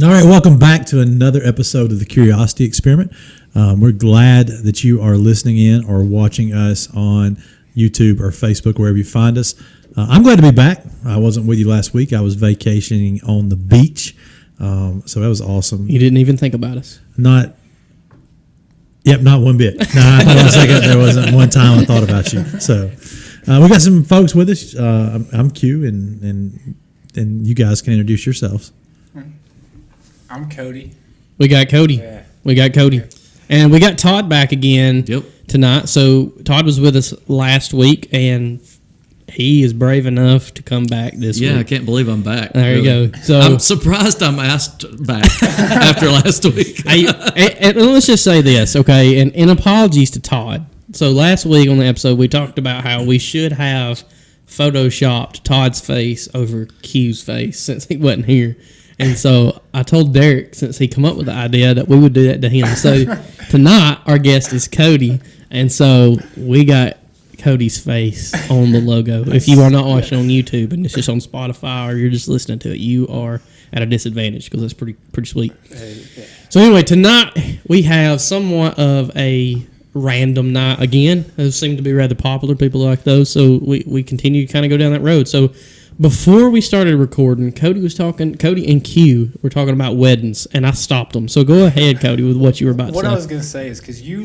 All right, welcome back to another episode of the Curiosity Experiment. We're glad that you are listening in or watching us on YouTube or Facebook, wherever you find us. I'm glad to be back. I wasn't with you last week. I was vacationing on the beach, so that was awesome. You didn't even think about us. Not one bit. No, I thought a second there wasn't one time I thought about you. So we got some folks with us. I'm Q, and you guys can introduce yourselves. I'm Cody. We got Cody. Yeah. We got Cody. And we got Todd back again tonight. So Todd was with us last week, and he is brave enough to come back this week. Yeah, I can't believe I'm back. There really. you go. So I'm surprised I'm asked back after last week. and let's just say this, okay? And apologies to Todd. So last week on the episode, we talked about how we should have photoshopped Todd's face over Q's face since he wasn't here. And so I told Derek, since he come up with the idea, that we would do that to him. So tonight, our guest is Cody. And so we got Cody's face on the logo. If you are not watching on YouTube and it's just on Spotify or you're just listening to it, you are at a disadvantage because it's pretty sweet. So anyway, tonight we have somewhat of a random night again. Those seem to be rather popular. People like those. So we continue to kind of go down that road. So before we started recording, Cody and Q were talking about weddings, and I stopped them. So go ahead, Cody, with what you were about to say. What I was going to say is because you,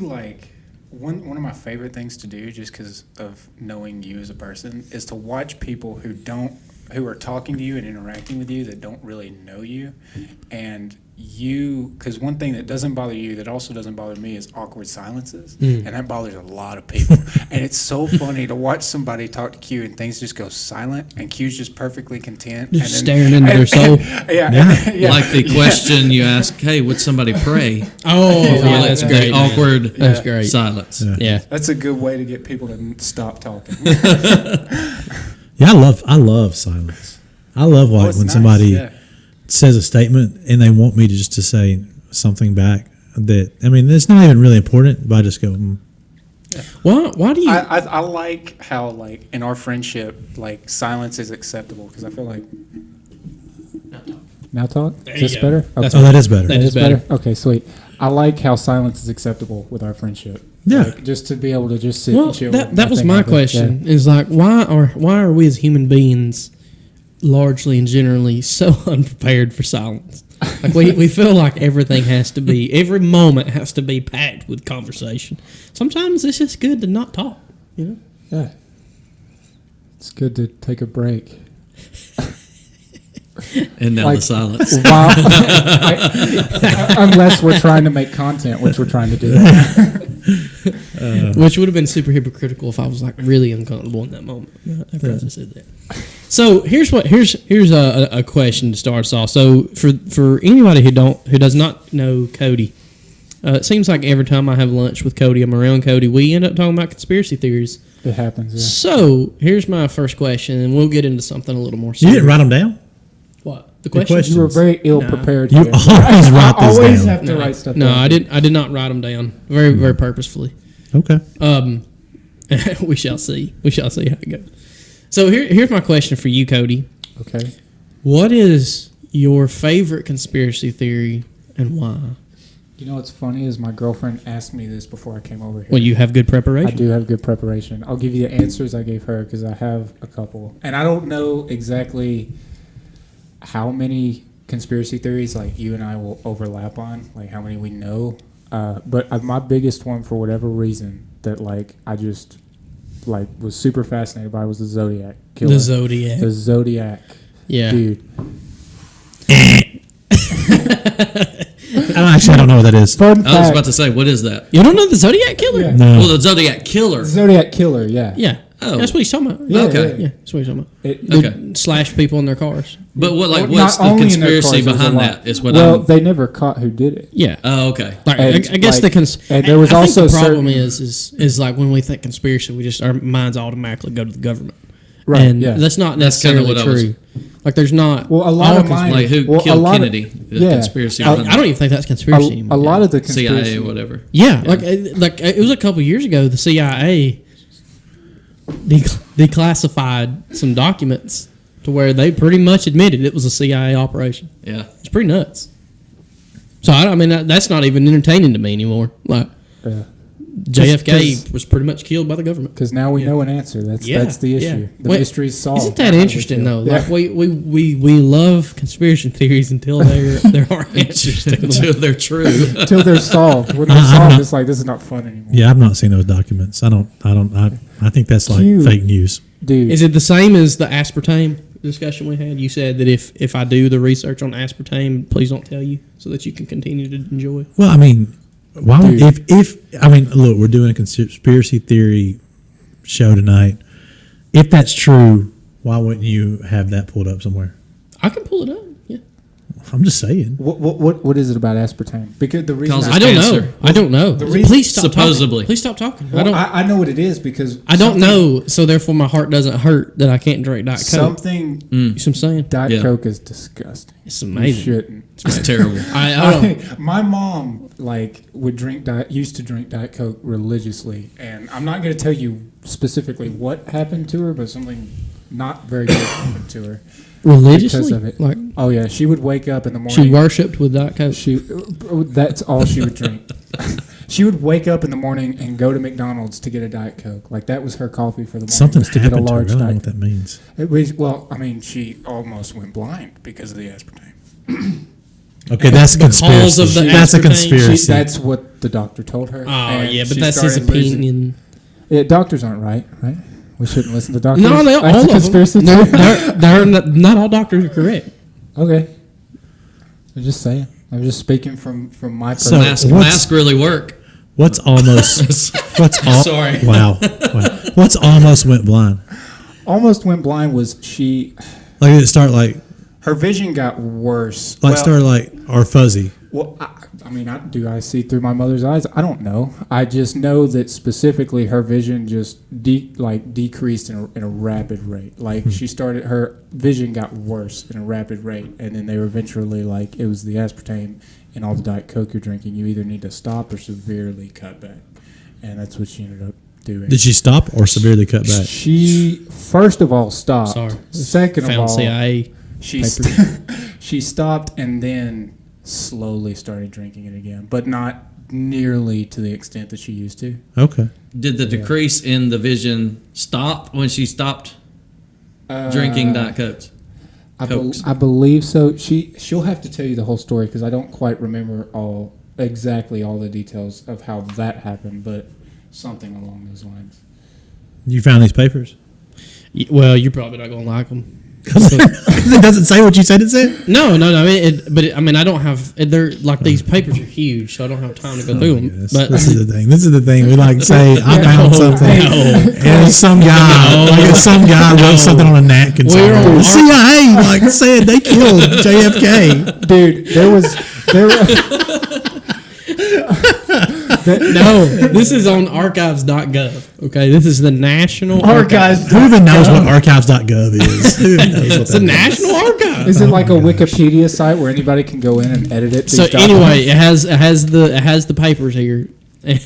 one of my favorite things to do, just because of knowing you as a person, is to watch people who are talking to you and interacting with you that don't really know you. And because one thing that doesn't bother you that also doesn't bother me is awkward silences. And that bothers a lot of people. And it's so funny to watch somebody talk to Q and things just go silent and Q's just perfectly content. Just staring into their soul. Yeah. Like the question you ask, hey, would somebody pray? Oh, yeah, that's great. Awkward That's great. silence. Yeah. That's a good way to get people to stop talking. Yeah, I love silence. I love when somebody says a statement and they want me to say something back that, I mean, it's not even really important, but I just go, Why do you... I like how, in our friendship, silence is acceptable because I feel like... Now talk? There Is this you go. better? Okay. oh, that is better. That is better. Okay, sweet. I like how silence is acceptable with our friendship. Yeah. Just to be able to just sit and chill. That was my question. Is why are we as human beings largely and generally so unprepared for silence? We feel like every moment has to be packed with conversation. Sometimes it's just good to not talk, you know? Yeah. It's good to take a break. And now the silence. Unless we're trying to make content, which we're trying to do. Which would have been super hypocritical if I was really uncomfortable in that moment. After I just said that. So here's a question to start us off. So for anybody who does not know Cody, it seems like every time I have lunch with Cody, I'm around Cody, we end up talking about conspiracy theories. It happens. Yeah. So here's my first question, and we'll get into something a little more serious. You didn't write them down? What? The questions? You were very ill prepared. You always write these always down. have to write stuff No, down. I did not write them down. Very, very purposefully. Okay. We shall see. We shall see how it goes. So here's my question for you, Cody. Okay. What is your favorite conspiracy theory and why? You know what's funny is my girlfriend asked me this before I came over here. Well, you have good preparation. I do have good preparation. I'll give you the answers I gave her because I have a couple. And I don't know exactly how many conspiracy theories you and I will overlap on, how many we know. But my biggest one, for whatever reason, that I just was super fascinated by was the Zodiac Killer. The Zodiac. The Zodiac. Yeah. Dude. I don't know what that is. I was about to say, what is that? You don't know the Zodiac Killer? Yeah. No. Well, the Zodiac Killer. Zodiac Killer, yeah. Yeah. Oh. That's what he's talking about. Yeah, Okay. Yeah, that's what he's talking about. Okay. Slash people in their cars. But Not what's the only in their conspiracy cars, there's a behind lot. that? Is what Well, they never caught who did it. Yeah. Oh, okay. I guess and there was I also think the problem certain- is when we think conspiracy, our minds automatically go to the government. Right, And yeah. that's not That's kinda necessarily what I was- true. There's not. Well, a lot of mine... Like who well, a killed lot of- Kennedy? The yeah. conspiracy. I behind don't even think that's conspiracy A anymore. lot of the conspiracy... CIA or whatever. Yeah, it was a couple years ago. The CIA declassified some documents to where they pretty much admitted it was a CIA operation. Yeah. It's pretty nuts. So I mean that's not even entertaining to me anymore. Like JFK was pretty much killed by the government. Because now we know an answer. That's the issue. The mystery's solved. Isn't that interesting though? Yeah. Like we love conspiracy theories until there are answers to them. Until they're true. Until they're solved. When they're solved, it's like this is not fun anymore. Yeah, I've not seen those documents. I think that's like fake news. Dude, Is it the same as the aspartame discussion we had? You said that if I do the research on aspartame, please don't tell you, so that you can continue to enjoy. Well, I mean, why would look, we're doing a conspiracy theory show tonight. If that's true, why wouldn't you have that pulled up somewhere? I can pull it up. Yeah. I'm just saying. what is it about aspartame? Because the reason Because I don't know. cancer. I don't know. reason- Please stop Supposedly. talking. Please stop talking. I know what it is because I don't know, so therefore my heart doesn't hurt that I can't drink Diet Coke. something. You see what I'm saying? Diet Yeah. Coke is disgusting. It's You amazing. shouldn't. It's terrible. I don't. My mom used to drink Diet Coke religiously, and I'm not going to tell you specifically what happened to her, but something not very good happened to her Religiously? because of it. Like, Oh yeah, she would wake up in the morning. she worshipped with Diet Coke? That's all she would drink. She would wake up in the morning and go to McDonald's to get a Diet Coke. Like that was her coffee for the morning. Something was to get a happened to her. I large don't know Diet what that means. It was, well, I mean, she almost went blind because of the aspartame. Okay, that's a Because conspiracy. of the That's a aspartame? conspiracy. That's what the doctor told her. Oh, and yeah, but she that's his started losing- opinion. Yeah, doctors aren't right? We shouldn't listen to doctors. No, That's all a of conspiracy them. theory? They're not all doctors are correct. Okay, I'm just saying. I'm just speaking from my So- perspective. Mask really work. What's almost? Sorry. Wow. What's almost went blind? Almost went blind was Like did it start like her vision got worse. started like or fuzzy? Well, I mean, do I see through my mother's eyes? I don't know. I just know that specifically her vision just decreased in a rapid rate. Like her vision got worse in a rapid rate, and then they were eventually like, it was the aspartame and all the Diet Coke you're drinking. You either need to stop or severely cut back, and that's what she ended up doing. Did she stop or severely cut back? She first of all stopped. Sorry. Second of Found all, CIA. she stopped and then slowly started drinking it again, but not nearly to the extent that she used to. Okay. Did the decrease in the vision stop when she stopped drinking Diet Cokes? I believe so. She'll have to tell you the whole story because I don't quite remember exactly all the details of how that happened, but something along those lines. You found these papers? Well, you're probably not gonna like them. Because it doesn't say what you said it said? No. I mean, I don't have. They're like these papers are huge, so I don't have time to go through them. But This is the thing. We like to say, I found something. And some guy wrote something on a napkin. We're on The CIA like said they killed JFK. Dude, no, this is on archives.gov. Okay, this is the National Archives. Who even knows what archives.gov is? Who even knows what It's the that is? National Archive. Is it like a Wikipedia site where anybody can go in and edit it? So these anyway, documents? it has the papers here,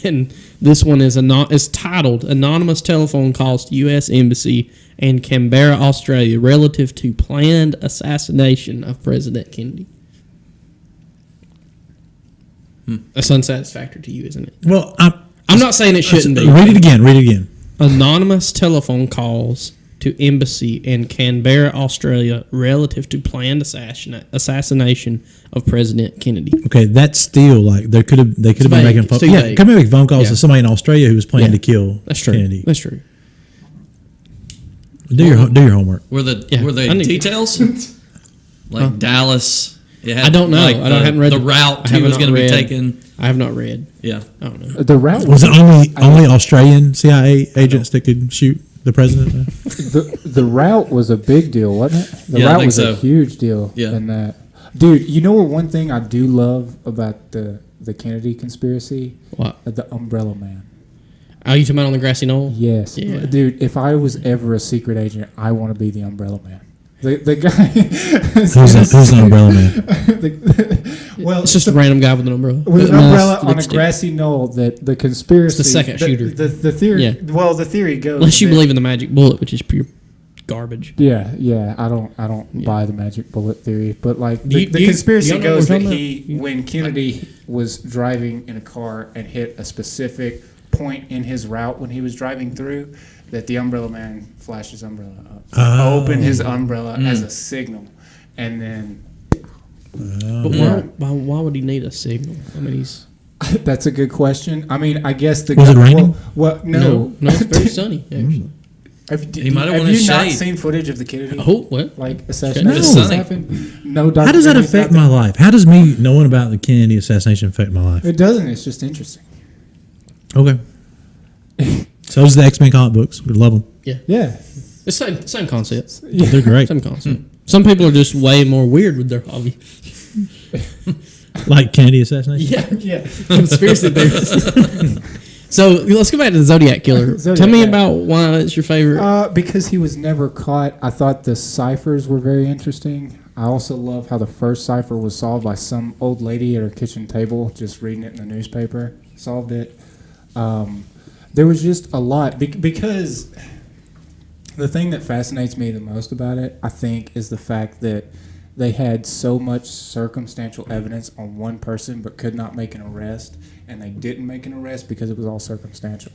and this one is titled "Anonymous Telephone Calls to U.S. Embassy in Canberra, Australia, relative to planned assassination of President Kennedy." That's unsatisfactory to you, isn't it? Well, I'm not saying it shouldn't be. Read it again. Anonymous telephone calls to embassy in Canberra, Australia, relative to planned assassination of President Kennedy. Okay, that's still like they could have been vague. making It's too vague. could be making phone calls Yeah. to somebody in Australia who was planning Yeah. to kill That's true. Kennedy. That's true. Do your homework. Were I they need- details? Like Dallas? It had, I don't know. like, I haven't read the route I he have was not going to be read. taken. I have not read. Yeah. I don't know. The route Was it only Australian CIA agents that could shoot the president? the route was a big deal, wasn't it? The Yeah, I route think was so. a huge deal. Yeah. In that, dude, you know what? One thing I do love about the Kennedy conspiracy, What? the Umbrella Man. Are you talking about on the grassy knoll? Yes, Yeah. dude. If I was ever a secret agent, I want to be the Umbrella Man. The guy. Who's the umbrella man? Well, It's just a random guy with an umbrella. with an Mask, umbrella on a lipstick. grassy knoll. That the conspiracy. It's the second shooter. The theory. Yeah. Well, the theory goes. Unless you that- believe in the magic bullet, which is pure garbage. Yeah. I don't buy the magic bullet theory, but like The conspiracy y'all know goes what that we're when Kennedy was driving in a car and hit a specific point in his route when he was driving through, that the umbrella man flashed his umbrella up, opened his umbrella as a signal, and then. But why would he need a signal? I mean, he's That's a good question. I mean, I guess Was it raining? Well, no, it's very sunny actually. He might have Have wanted you not shade. seen footage of the Kennedy? Oh, what? like assassination No. Sunny. happened. No, How does that documentaries, affect nothing. my life? How does me knowing about the Kennedy assassination affect my life? It doesn't. It's just interesting. Okay. So does the X-Men comic books. We love them. Yeah. It's same concept. They're great. Same concept. Some people are just way more weird with their hobby. Like Kennedy assassination? Yeah. Conspiracy theories. So let's go back to the Zodiac Killer. Zodiac, Tell me yeah. about why it's your favorite. Because he was never caught. I thought the ciphers were very interesting. I also love how the first cipher was solved by some old lady at her kitchen table, just reading it in the newspaper. Solved it. There was just a lot because the thing that fascinates me the most about it, I think, is the fact that they had so much circumstantial evidence on one person but could not make an arrest, and they didn't make an arrest because it was all circumstantial.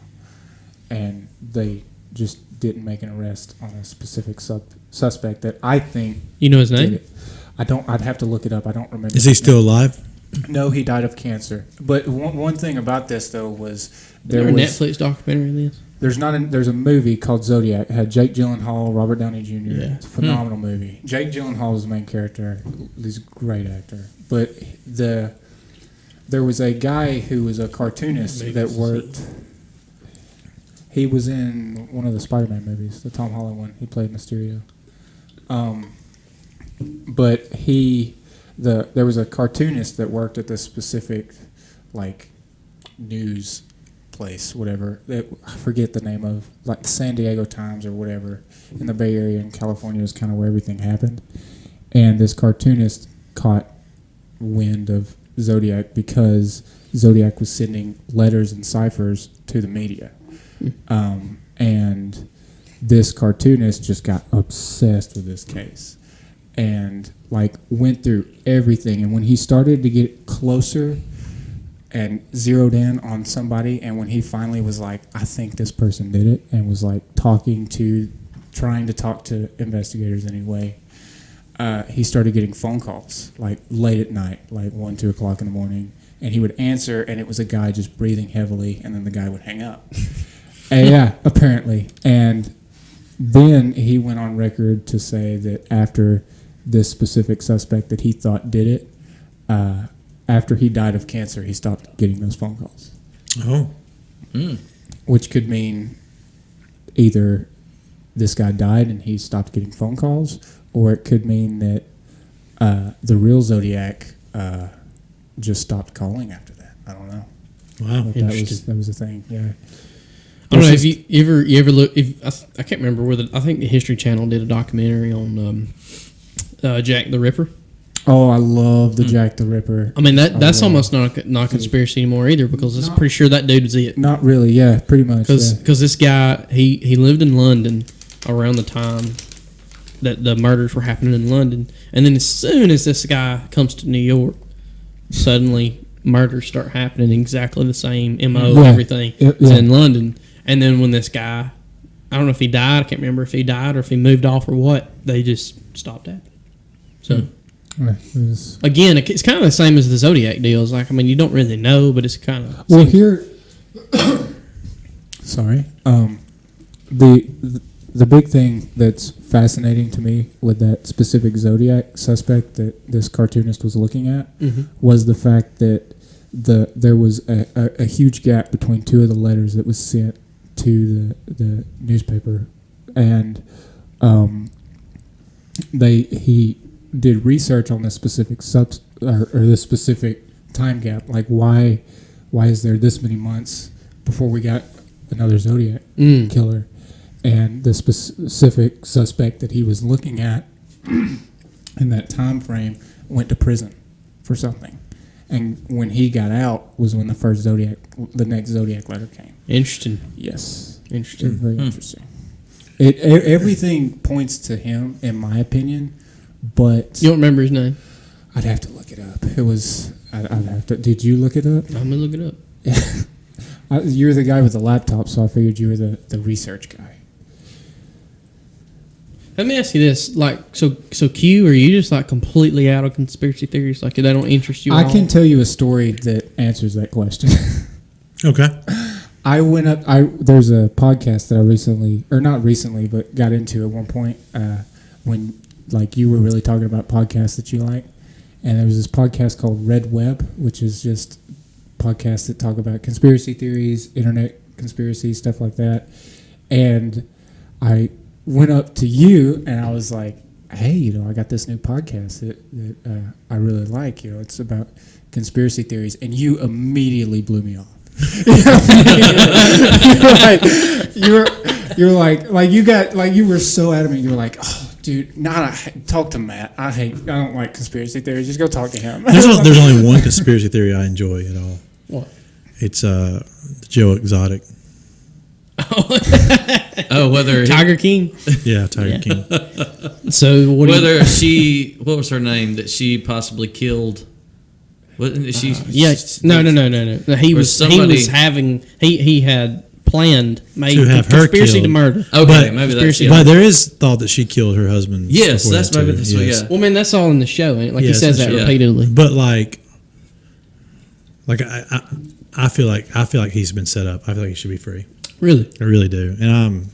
And they just didn't make an arrest on a specific suspect that I think You know his did name? it. I'd have to look it up. I don't remember. Is he his still name. alive? No, he died of cancer. But one thing about this though was There was a Netflix documentary in this. there's a movie called Zodiac. It had Jake Gyllenhaal, Robert Downey Jr. Yeah. It's a phenomenal movie. Jake Gyllenhaal was the main character. He's a great actor. But there was a guy who was a cartoonist that worked. He was in one of the Spider-Man movies, the Tom Holland one. He played Mysterio. But there was a cartoonist that worked at this specific, like, news place, whatever. I forget the name of, like, the San Diego Times or whatever. In the Bay Area in California is kind of where everything happened. And this cartoonist caught wind of Zodiac because Zodiac was sending letters and ciphers to the media. And this cartoonist just got obsessed with this case and like went through everything. And when he started to get closer and zeroed in on somebody, and when he finally was like, I think this person did it, and was like trying to talk to investigators anyway, he started getting phone calls like late at night, like 1, 2 o'clock in the morning, and he would answer, and it was a guy just breathing heavily, and then the guy would hang up. And yeah, apparently. And then he went on record to say that after this specific suspect that he thought did it, after he died of cancer, he stopped getting those phone calls. Oh. Which could mean either this guy died and he stopped getting phone calls, or it could mean that the real Zodiac just stopped calling after that. I don't know. Wow. But that was the thing. Yeah. I don't know if you ever look. I can't remember whether I think the History Channel did a documentary on Jack the Ripper. Oh, I love the Jack the Ripper. I mean that's almost not a conspiracy anymore either, because I'm pretty sure that dude is it. Not really. Yeah, pretty much. Because this guy he lived in London around the time that the murders were happening in London, and then as soon as this guy comes to New York, suddenly murders start happening exactly the same MO and everything is in London. And then when this guy, I don't know if he died, I can't remember if he died or if he moved off or what, they just stopped happening. So, again, it's kind of the same as the Zodiac deals. Like, I mean, you don't really know, but it's kind of... Well, here... sorry. The big thing that's fascinating to me with that specific Zodiac suspect that this cartoonist was looking at was the fact that there was a huge gap between two of the letters that was sent to the newspaper, and he did research on this specific or this specific time gap. Like, why is there this many months before we got another Zodiac killer? And the specific suspect that he was looking at in that time frame went to prison for something. And when he got out was when the next Zodiac letter came. Interesting. Yes. Interesting. Very interesting. Everything points to him, in my opinion. But You don't remember his name? I'd have to look it up. It was. I'd have to. Did you look it up? I'm gonna look it up. You're the guy with the laptop, so I figured you were the research guy. Let me ask you this: like, so Q, are you just like completely out of conspiracy theories? Like, they don't interest you? I at all? can tell you a story that answers that question. Okay. I went up. There's a podcast that I recently, or not recently, but got into at one point when like you were really talking about podcasts that you like, and there was this podcast called Red Web, which is just podcasts that talk about conspiracy theories, internet conspiracy, stuff like that. And I went up to you and I was like, hey, I got this new podcast that I really like. It's about conspiracy theories. And you immediately blew me off. You're like you were so adamant. You were like, oh, dude, talk to Matt. I don't like conspiracy theories. Just go talk to him. There's only one conspiracy theory I enjoy at all. What? It's Joe Exotic. Oh, whether Tiger King. Yeah, Tiger King. So what? Whether she, what was her name that she possibly killed? Wasn't she? Yes. No. He was he had made To have her conspiracy killed. to murder. Okay, But- maybe that's Conspiracy. But there is thought that she killed her husband. Yes, before that's that, maybe too. that's what. Yes. Yeah. Well, man, that's all in the show, ain't it? Like he Yes, says that that's right. repeatedly. But I feel like he's been set up. I feel like he should be free. Really? I really do. And I'm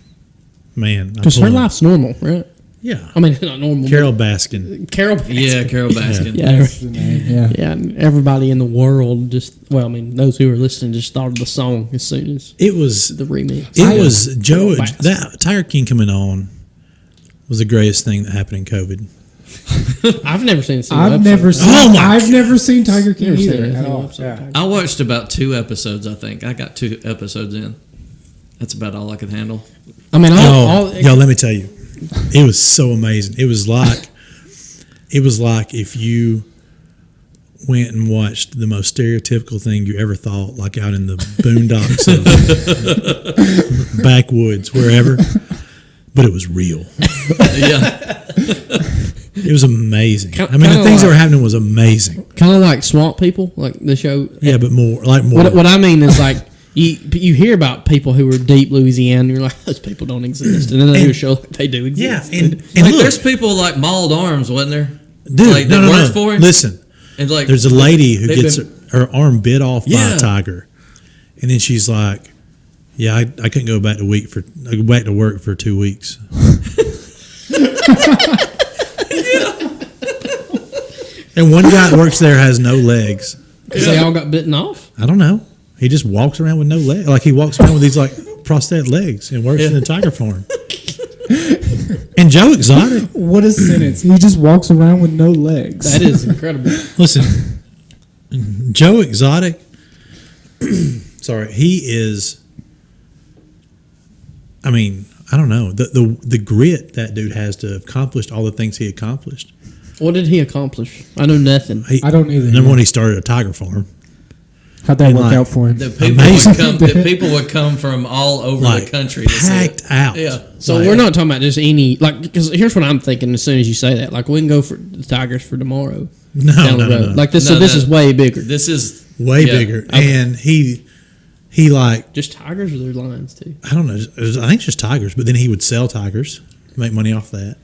Because her life's normal, right? Yeah. I mean, it's not normal. Carol Baskin. Carol. Yeah, Carol Baskin. Yeah. That's the name. Yeah. Yeah, and everybody in the world those who are listening just thought of the song as soon as It was the remix. It was Joe. Baskin. That Tiger King coming on was the greatest thing that happened in COVID. I've never seen a single I've episode. never seen. Oh my I've never seen Tiger King Never seen either a at single all. episode Yeah. of Tiger I watched about 2 episodes. I think I got 2 episodes in. That's about all I could handle. I mean, Yo, let me tell you, it was so amazing. It was like if you went and watched the most stereotypical thing you ever thought, like out in the boondocks of backwoods, wherever. But it was real. Yeah, It was amazing. I mean, the Kinda things that like- were happening was amazing. kind of like Swamp People, like the show. Yeah, but more. What I mean is like you hear about people who are deep Louisiana, and you're like, those people don't exist, and then they do a show like they do Yeah, exist. and like look, there's people like Mauled Arms, wasn't there? dude, like, no, that no, works no. for him? Listen, And like there's a lady who they've gets been- her arm bit off by Yeah. a tiger, and then she's like, "Yeah, I couldn't go back to work for 2 weeks." And one guy that works there has no legs. Because they all got bitten off. I don't know. He just walks around with no legs. Like he walks around with these like prosthetic legs and works in the tiger farm. And Joe Exotic, What a sentence! He just walks around with no legs. That is incredible. listen, Joe Exotic. Sorry, he is. I mean, I don't know the grit that dude has to accomplish all the things he accomplished. What did he accomplish? I know nothing. I don't either. Number one, he started a tiger farm. How'd that And work like- out for him? the people would come from all over Like the country to see packed it. out. Yeah. So Like, we're not talking about just any because here's what I'm thinking. As soon as you say that, like we can go for the Tigers for tomorrow No, down no, the no, road. no. Like this, No, so this no. is way bigger. This is way yeah. bigger. Okay. And he like Just Tigers or their lions too. I don't know. I think it's just tigers. But then he would sell tigers, make money off that.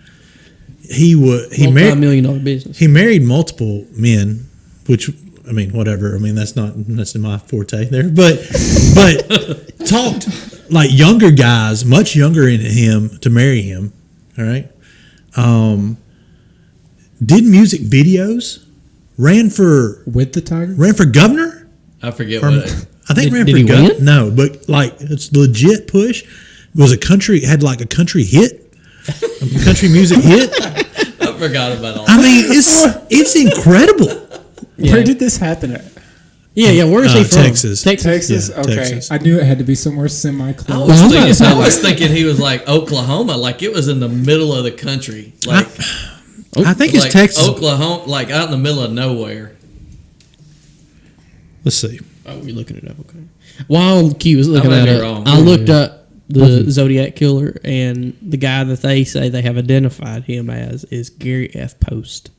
He married $multi-million business. He married multiple men, which I mean, whatever. I mean, that's my forte there. But talked like younger guys, much younger than him, to marry him. All right. Did music videos. Ran for With the tiger? governor. I forget Or, what. I think ran did for he governor. win? No, but like it's legit push. It was a country had like a country hit, a country music hit. I forgot about all. I mean, it's incredible. Yeah. Where did this happen at? Yeah. Where is he from? Texas. Texas? Yeah, Okay. Texas. I knew it had to be somewhere I semi-close. was thinking he was like Oklahoma, like it was in the middle of the country, like I think it's like Texas. Oklahoma, like out in the middle of nowhere. Let's see. Oh, we're looking it up. Okay. While Q was looking I might at be it, wrong. I looked up the Zodiac Killer, and the guy that they say they have identified him as is Gary F. Post.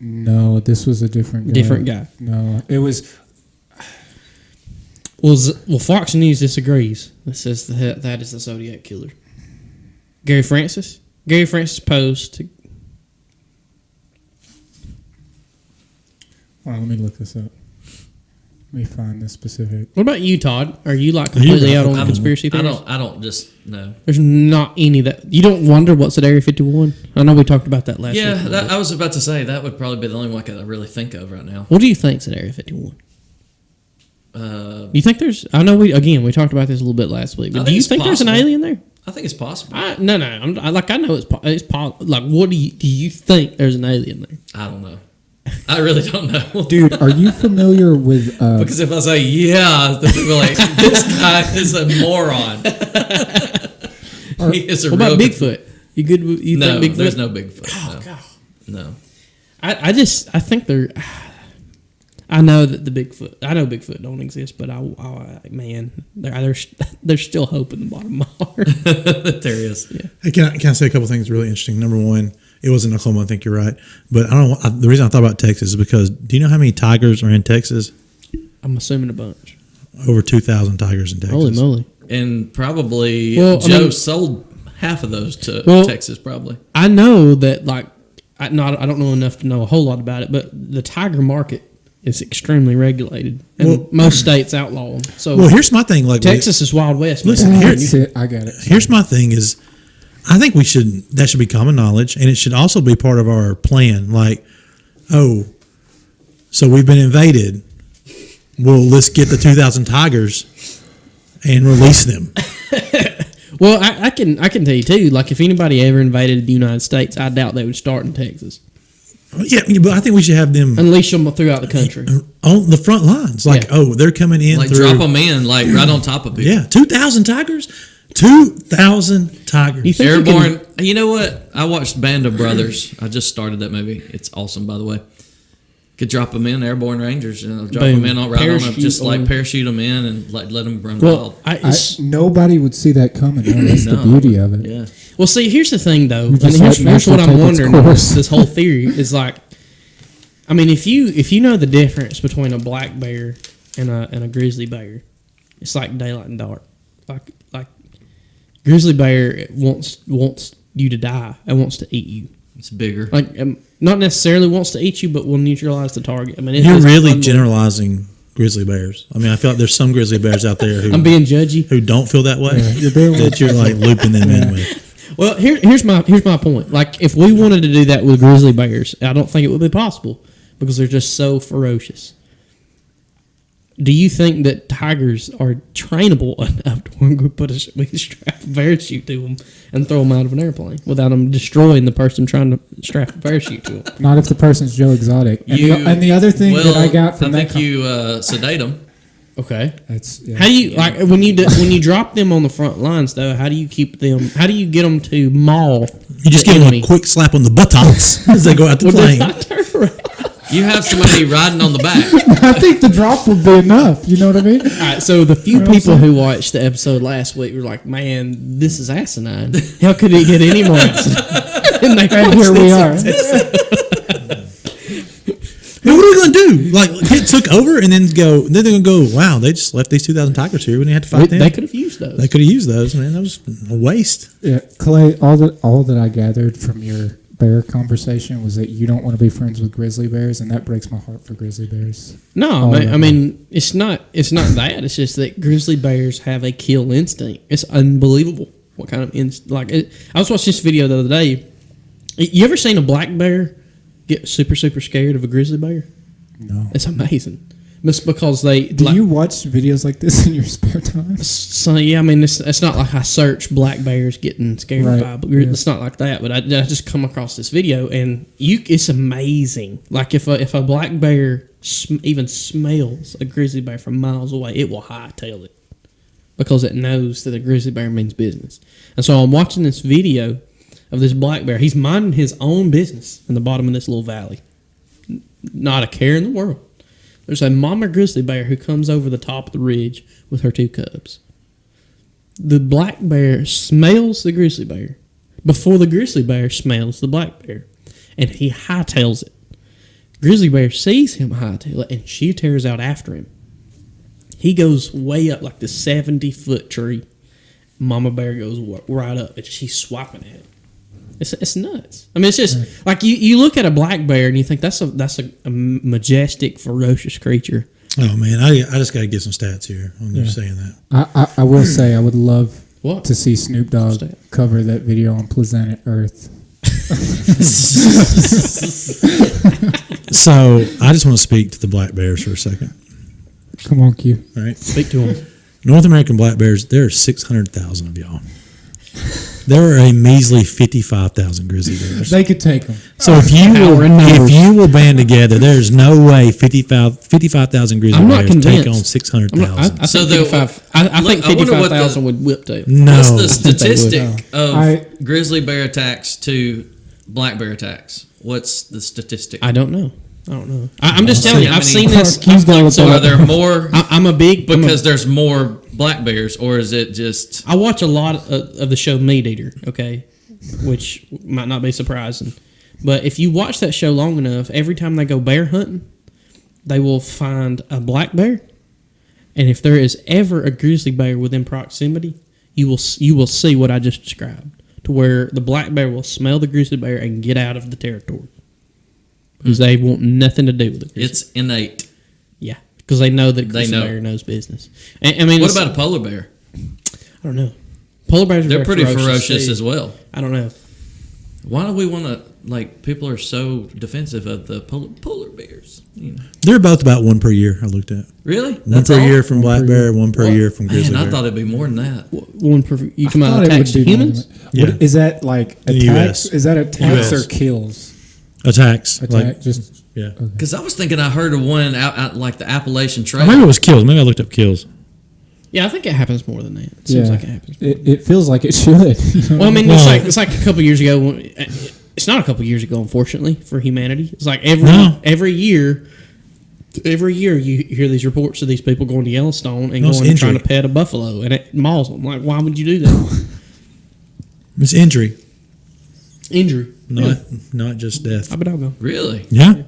No, this was a different guy. Different guy. No, it was. Well, Fox News disagrees. It says that is the Zodiac Killer. Gary Francis Post. Hold on, let me look this up. Let me find the specific. What about you, Todd? Are you like completely out on conspiracy theories? I don't just know. There's not any that you don't wonder what's at Area 51. I know we talked about that last week. Yeah, I was about to say that would probably be the only one I could really think of right now. What do you think's at Area 51? You think there's? I know we talked about this a little bit last week, but do you think there's an alien there? I think it's possible. No. I know it's like. What do you think there's an alien there? I don't know. I really don't know. Dude, are you familiar with... because if I say, yeah, the people are like, this guy is a moron. He is a what about Bigfoot? You good? You no, think Bigfoot? There's no Bigfoot. Oh, God. No. I think they're... I know that I know Bigfoot don't exist, but man, there's still hope in the bottom of my heart. There is. Yeah. Hey, can I say a couple things really interesting? Number one, it was in Oklahoma. I think you're right, but I don't. The reason I thought about Texas is because do you know how many tigers are in Texas? I'm assuming a bunch. Over 2,000 tigers in Texas. Holy moly! And probably Joe sold half of those to Texas. Probably. I know that. I don't know enough to know a whole lot about it, but the tiger market is extremely regulated, and most states outlaw them. So, here's my thing. Like Texas is Wild West. Listen, I got it. Here's my thing is, I think that should be common knowledge, and it should also be part of our plan. Like, so we've been invaded. Well, let's get the 2,000 tigers and release them. Well, I can tell you too. Like, if anybody ever invaded the United States, I doubt they would start in Texas. Yeah, but I think we should have them unleash them throughout the country on the front lines. Like, they're coming in, drop them in, right on top of people. Yeah, 2,000 tigers. 2,000 tigers. Airborne. You know what? I watched Band of Brothers. I just started that movie. It's awesome, by the way. Could drop them in, Airborne Rangers, and drop them in right on them, just like parachute them in and let them run wild. Nobody would see that coming. That's the beauty of it. Yeah. Well, see, here's the thing, though. Here's what I'm wondering. This whole theory is like, I mean, if you know the difference between a black bear and a grizzly bear, it's like daylight and dark. Like grizzly bear wants you to die and wants to eat you. It's bigger. Like not necessarily wants to eat you, but will neutralize the target. I mean, you're really generalizing grizzly bears. I mean, I feel like there's some grizzly bears out there who I'm being judgy, who don't feel that way. That you're like looping them in with. Well, here's my point. Like, if we wanted to do that with grizzly bears, I don't think it would be possible because they're just so ferocious. Do you think that tigers are trainable enough to where we can strap a parachute to them and throw them out of an airplane without them destroying the person trying to strap a parachute to them? Not if the person's Joe Exotic. And the other thing that I got from you sedate them. Okay. That's how do you like when you drop them on the front lines though? How do you keep them? How do you get them to maul? You just give them a quick slap on the buttocks as they go out the plane. You have somebody riding on the back. I think the drop would be enough. You know what I mean? All right, so the few people who watched the episode last week were like, man, this is asinine. How could it get any more asinine? And here we are. What are we going to do? Like, get took over and then they're going to go, wow, they just left these 2,000 tigers here. We didn't have to fight them. They could have used those. They could have used those, man. That was a waste. Yeah, Clay, all that I gathered from your bear conversation was that you don't want to be friends with grizzly bears, and that breaks my heart for grizzly bears. No, I mean it's not that. It's just that grizzly bears have a kill instinct. It's unbelievable what kind of I was watching this video the other day. You ever seen a black bear get super scared of a grizzly bear? No, it's amazing. It's because Do you watch videos like this in your spare time? So yeah, I mean it's not like I search black bears getting scared by. It's not like that. But I just come across this video and it's amazing. Like if a black bear even smells a grizzly bear from miles away, it will hightail it because it knows that a grizzly bear means business. And so I'm watching this video of this black bear. He's minding his own business in the bottom of this little valley. Not a care in the world. There's a mama grizzly bear who comes over the top of the ridge with her 2 cubs. The black bear smells the grizzly bear before the grizzly bear smells the black bear, and he hightails it. Grizzly bear sees him hightail it, and she tears out after him. He goes way up like the 70-foot tree. Mama bear goes right up, and she's swiping at it. It's nuts. I mean, it's just like you look at a black bear and you think that's a majestic, ferocious creature. Oh man, I just got to get some stats here. I'm just saying that. I will say I would love What? to see Snoop Dogg cover that video on Planet Earth. So I just want to speak to the black bears for a second. Come on, Q. All right, Speak to him. North American black bears. There are 600,000 of y'all. There are a measly 55,000 grizzly bears. They could take them. So if you will band together, there's no way 55,000 grizzly I'm not bears take convinced. on 600,000. I think 55,000 would whip tail. No, What's the think they would. statistic of grizzly bear attacks to black bear attacks? What's the statistic? I don't know. I'm just telling you. I've seen this. So are there more? I'm a big because there's more black bears, or is it just? I watch a lot of the show Meat Eater, okay, which might not be surprising, but if you watch that show long enough, every time they go bear hunting, they will find a black bear, and if there is ever a grizzly bear within proximity, you will see what I just described, to where the black bear will smell the grizzly bear and get out of the territory because they want nothing to do with it. It's innate. Yeah, because they know that grizzly bear knows business. I mean, what about a polar bear? I don't know. Polar bears are They're pretty ferocious too. as well. I don't know. Why do we want to, like, people are so defensive of the polar bears? You know. they're both about one per year. I looked at Really? one per year from black bear, one per year from grizzly Man, I bear. thought it'd be more than that. One per. You come I out thought it attacks would be humans. Yeah. What, is that like In the attacks? US. Is that attacks US. or kills? Attacks, Attack, just yeah. Because I was thinking I heard of one out like the Appalachian Trail. Or maybe it was kills. Maybe I looked up kills. Yeah, I think it happens more than that. It seems like it happens. It feels like it should. Well, I mean, it's like a couple years ago. It's not a couple years ago, unfortunately, for humanity. It's like every year you hear these reports of these people going to Yellowstone and going and trying to pet a buffalo, and it mauls them. Like, why would you do that? It's injury, Injury, not just death. I bet I'll go. Really? Yeah.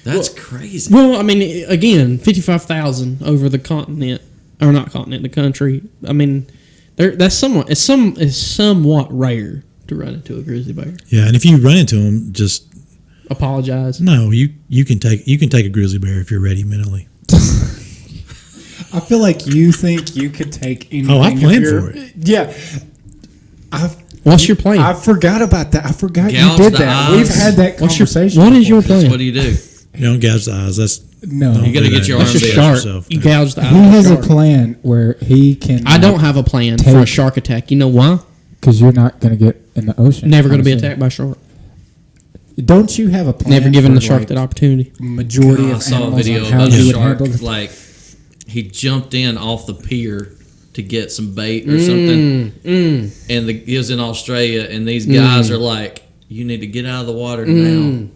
That's crazy. Well, I mean, again, 55,000 over the continent, or not continent, the country. I mean, that's somewhat rare to run into a grizzly bear. Yeah, and if you run into them, just Apologize. no. You can take a grizzly bear if you're ready mentally. I feel like you think you could take anything. Oh, I planned if for you're- it. Yeah. What's your plan? I forgot about that. I forgot Gouge you did the that. eyes. We've had that conversation. What is your before. plan? What do you do? You don't gouge the eyes. That's No. You gotta get your That's arms just in. shark. yourself. You gouge the eye. He of has a shark. plan where he can. I don't have a plan for a Take- shark attack. You know why? because you're not going to get in the ocean. Never going to be honestly. attacked by a shark. Don't you have a plan? Never given for, the shark like, that opportunity. Majority I of saw a animals video on how about you a would shark. handle Like he jumped in off the pier to get some bait or something, and he was in Australia, and these guys are like, "You need to get out of the water now."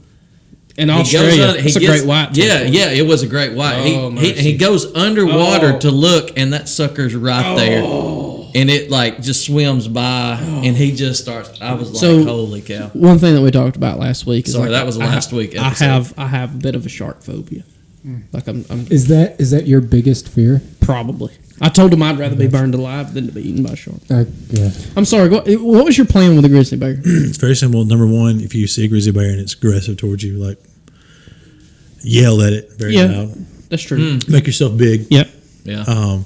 In He Australia, goes it's a great white. Yeah, it was a great white. Oh, he mercy. goes underwater to look, and that sucker's right there, and it like just swims by, and he just starts. I was like, So- "Holy cow!" One thing that we talked about last week is Sorry, like, that was last week I episode. have a bit of a shark phobia. Like I'm Is that your biggest fear? probably. I told him I'd rather be burned alive than to be eaten by a shark. Yeah. I'm sorry. What was your plan with the grizzly bear? It's very simple. Number one, if you see a grizzly bear and it's aggressive towards you, like yell at it very loud. That's true. Make yourself big. Yep. Yeah, And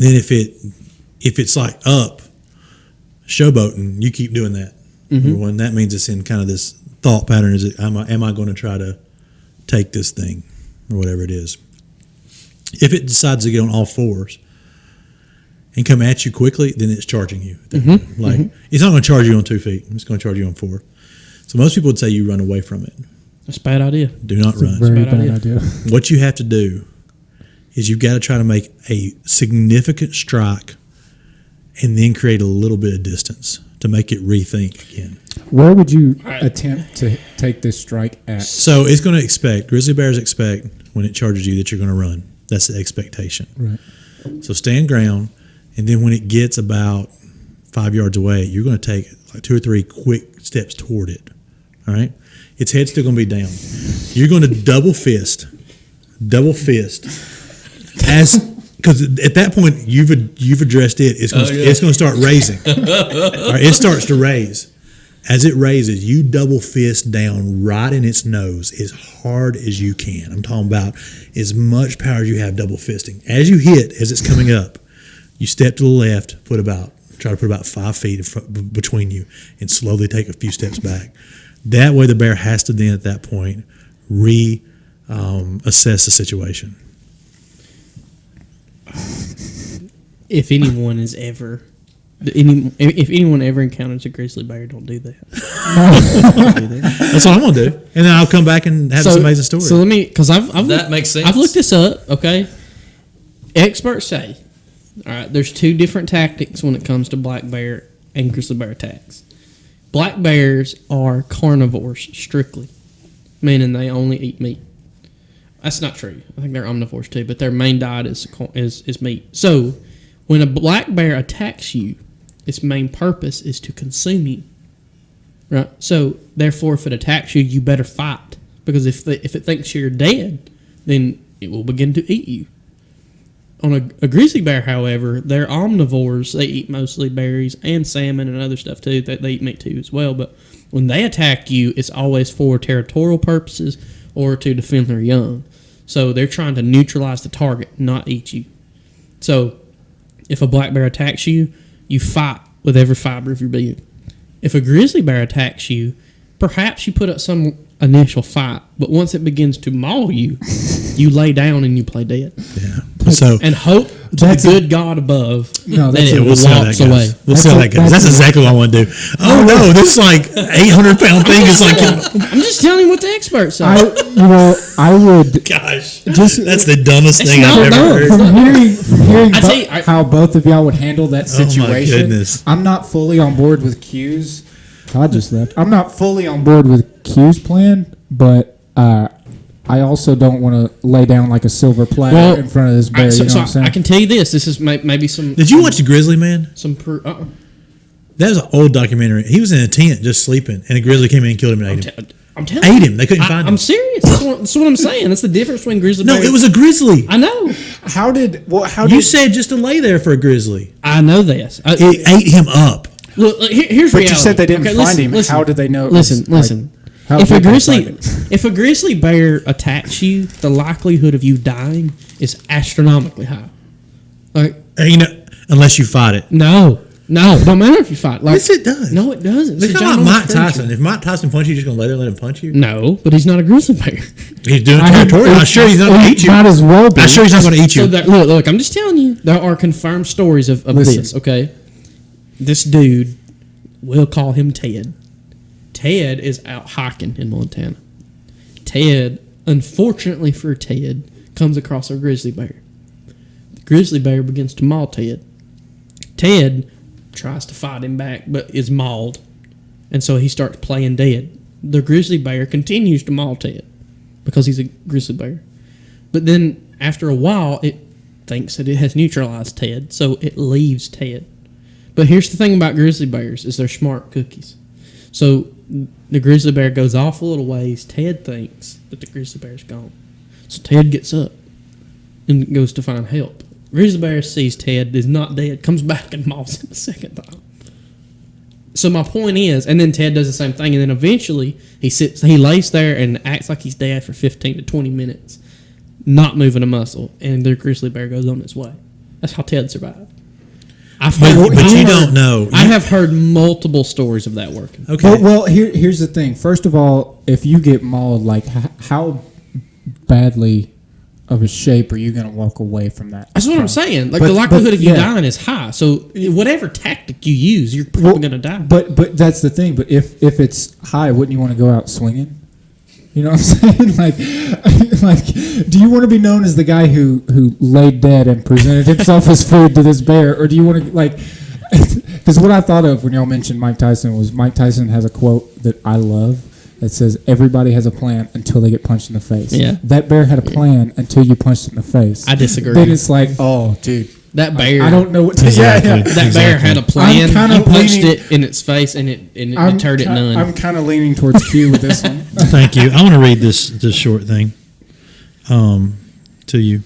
then if it's like up, showboating, you keep doing that. Number one, that means it's in kind of this thought pattern. Is it am I going to try to take this thing or whatever it is? If it decides to get on all fours and come at you quickly, then it's charging you. Like it's not going to charge you on 2 feet. It's going to charge you on 4. So most people would say you run away from it. That's a bad idea. Do not It's a run. very bad bad idea. idea. What you have to do is you've got to try to make a significant strike and then create a little bit of distance to make it rethink again. Where would you attempt to take this strike at? So it's going to expect, grizzly bears expect when it charges you that you're going to run. That's the expectation. Right. So stand ground and then when it gets about 5 yards away, you're going to take like 2 or 3 quick steps toward it. All right, its head's still going to be down. You're going to double fist, as because at that point you've addressed it. It's going to start raising. All right, it starts to raise. As it raises, you double fist down right in its nose as hard as you can. I'm talking about as much power as you have double fisting. As you hit, as it's coming up, you step to the left, try to put about 5 feet between you, and slowly take a few steps back. That way the bear has to then at that point assess the situation. If anyone ever encounters a grizzly bear, don't do that. That's what I'm gonna do, and then I'll come back and have this amazing story. So let me, because that makes sense. I've looked this up. Okay, experts say, all right, there's 2 different tactics when it comes to black bear and grizzly bear attacks. Black bears are carnivores strictly, meaning they only eat meat. That's not true. I think they're omnivores too, but their main diet is meat. So when a black bear attacks you, its main purpose is to consume you, right? So therefore, if it attacks you, you better fight, because if it thinks you're dead, then it will begin to eat you. On a grizzly bear, however, they're omnivores. They eat mostly berries and salmon and other stuff too. They eat meat too as well. But when they attack you, it's always for territorial purposes or to defend their young. So they're trying to neutralize the target, not eat you. So if a black bear attacks you, you fight with every fiber of your being. If a grizzly bear attacks you, perhaps you put up some initial fight, but once it begins to maul you, you lay down and you play dead. Yeah. So and hope to the good God above that it we'll see how that walks goes. away. We'll see how that goes. That's exactly what I want to do. Oh no, this is like 800-pound thing. It's like, I'm just telling you what the experts say. I would. gosh, Just- that's the dumbest It's thing not I've ever dumb. heard. From hearing I tell you, how both of y'all would handle that Oh, my situation, goodness. I'm not fully on board with Q's. Todd just left. I'm not fully on board with Q's plan, but I also don't want to lay down like a silver platter in front of this bear. You know what I'm saying? I can tell you this. This is maybe some. Did you watch The Grizzly Man? That That was an old documentary. He was in a tent just sleeping, and a grizzly came in and killed him and ate him. I'm telling Ate you. him. They couldn't find him. I'm serious. That's what I'm saying. That's the difference between grizzly No, bear. it was a grizzly. I know. How did You said just to lay there for a grizzly. I know this. It ate him up. Look, here's But reality. you said they didn't find listen, him. listen. How did they know? It was, Listen. how If a did they find if a grizzly bear attacks you, the likelihood of you dying is astronomically high. Like Unless you fight it. no, don't matter if you fight. Like, Yes, it does. No, it doesn't. Look It's a how about ginormous Mike creature. Tyson. If Mike Tyson punches you, you're just going to let him punch you? No, but he's not a grizzly bear. He's doing territorial. I'm sure he's not going to eat you. Might as well be. I'm sure he's not going to eat you. So look, I'm just telling you, there are confirmed stories of this, okay? This dude, we'll call him Ted. Ted is out hiking in Montana. Ted, unfortunately for Ted, comes across a grizzly bear. The grizzly bear begins to maul Ted. Ted tries to fight him back, but is mauled, and so he starts playing dead. The grizzly bear continues to maul Ted because he's a grizzly bear. But then, after a while, it thinks that it has neutralized Ted, so it leaves Ted. But here's the thing about grizzly bears, is they're smart cookies. So the grizzly bear goes off a little ways. Ted thinks that the grizzly bear's gone. So Ted gets up and goes to find help. Grizzly bear sees Ted is not dead, comes back and mauls him a second time. So my point is, and then Ted does the same thing, and then eventually he lays there and acts like he's dead for 15 to 20 minutes, not moving a muscle, and the grizzly bear goes on its way. That's how Ted survived. But you don't know. I have heard multiple stories of that working. Okay. Well, here's the thing. First of all, if you get mauled, like how badly of a shape are you going to walk away from that? That's what I'm saying. Like, But- the likelihood of you yeah. dying is high. So whatever tactic you use, you're probably going to die. But that's the thing. But if it's high, wouldn't you want to go out swinging? You know what I'm saying? like, do you want to be known as the guy who laid dead and presented himself as food to this bear, or do you want to like? Because what I thought of when y'all mentioned Mike Tyson was Mike Tyson has a quote that I love that says, "Everybody has a plan until they get punched in the face." Yeah. That bear had a plan until you punched it in the face. I disagree. Then it's like, oh, dude, That bear. I don't know what to Exactly. Yeah. That bear had a plan. I'm kinda He punched leaning- it in its face, and it deterred it none. I'm kind of leaning towards Q with this one. Thank you. I want to read this short thing to you.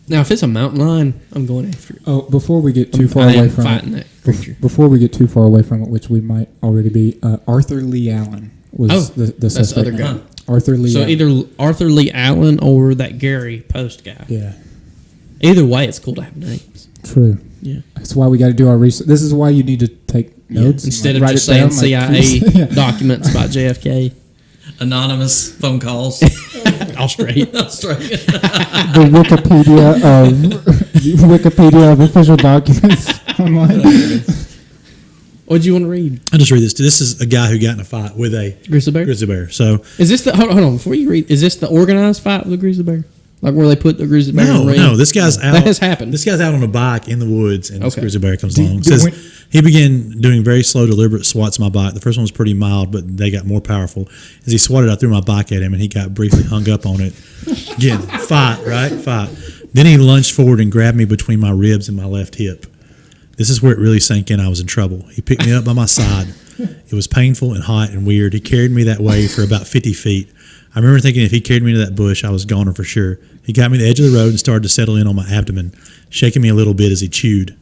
Now, if it's a mountain lion, I'm going after it. Oh, before we get too far I away am from fighting it, that creature. before we get too far away from it, which we might already be, Arthur Lee Allen was the that's the suspect. other guy. Arthur Lee. So Allen. either Arthur Lee Allen or that Gary Post guy. Yeah, Either way, it's cool to have names. true. Yeah. That's why we got to do our research. This is why you need to take notes and, Instead like, of write just it down, saying like, CIA documents about JFK. Anonymous phone calls. Australia. Australia. the Wikipedia of official documents online. What do you want to read? I'll just read this. This is a guy who got in a fight with a Grizzly Bear? grizzly bear. So Is this the hold on before you read? Is this the organized fight with the grizzly bear? Like where they put the grizzly bear in the ring? no, this guy's out. That has happened. This guy's out on a bike in the woods, and this Okay. grizzly bear comes along. Says he began doing very slow, deliberate swats at my bike. The first one was pretty mild, but they got more powerful. As he swatted, I threw my bike at him, and he got briefly hung up on it. Again, fight. Then he lunged forward and grabbed me between my ribs and my left hip. This is where it really sank in. I was in trouble. He picked me up by my side. It was painful and hot and weird. He carried me that way for about 50 feet. I remember thinking if he carried me to that bush, I was goner for sure. He got me to the edge of the road and started to settle in on my abdomen, shaking me a little bit as he chewed.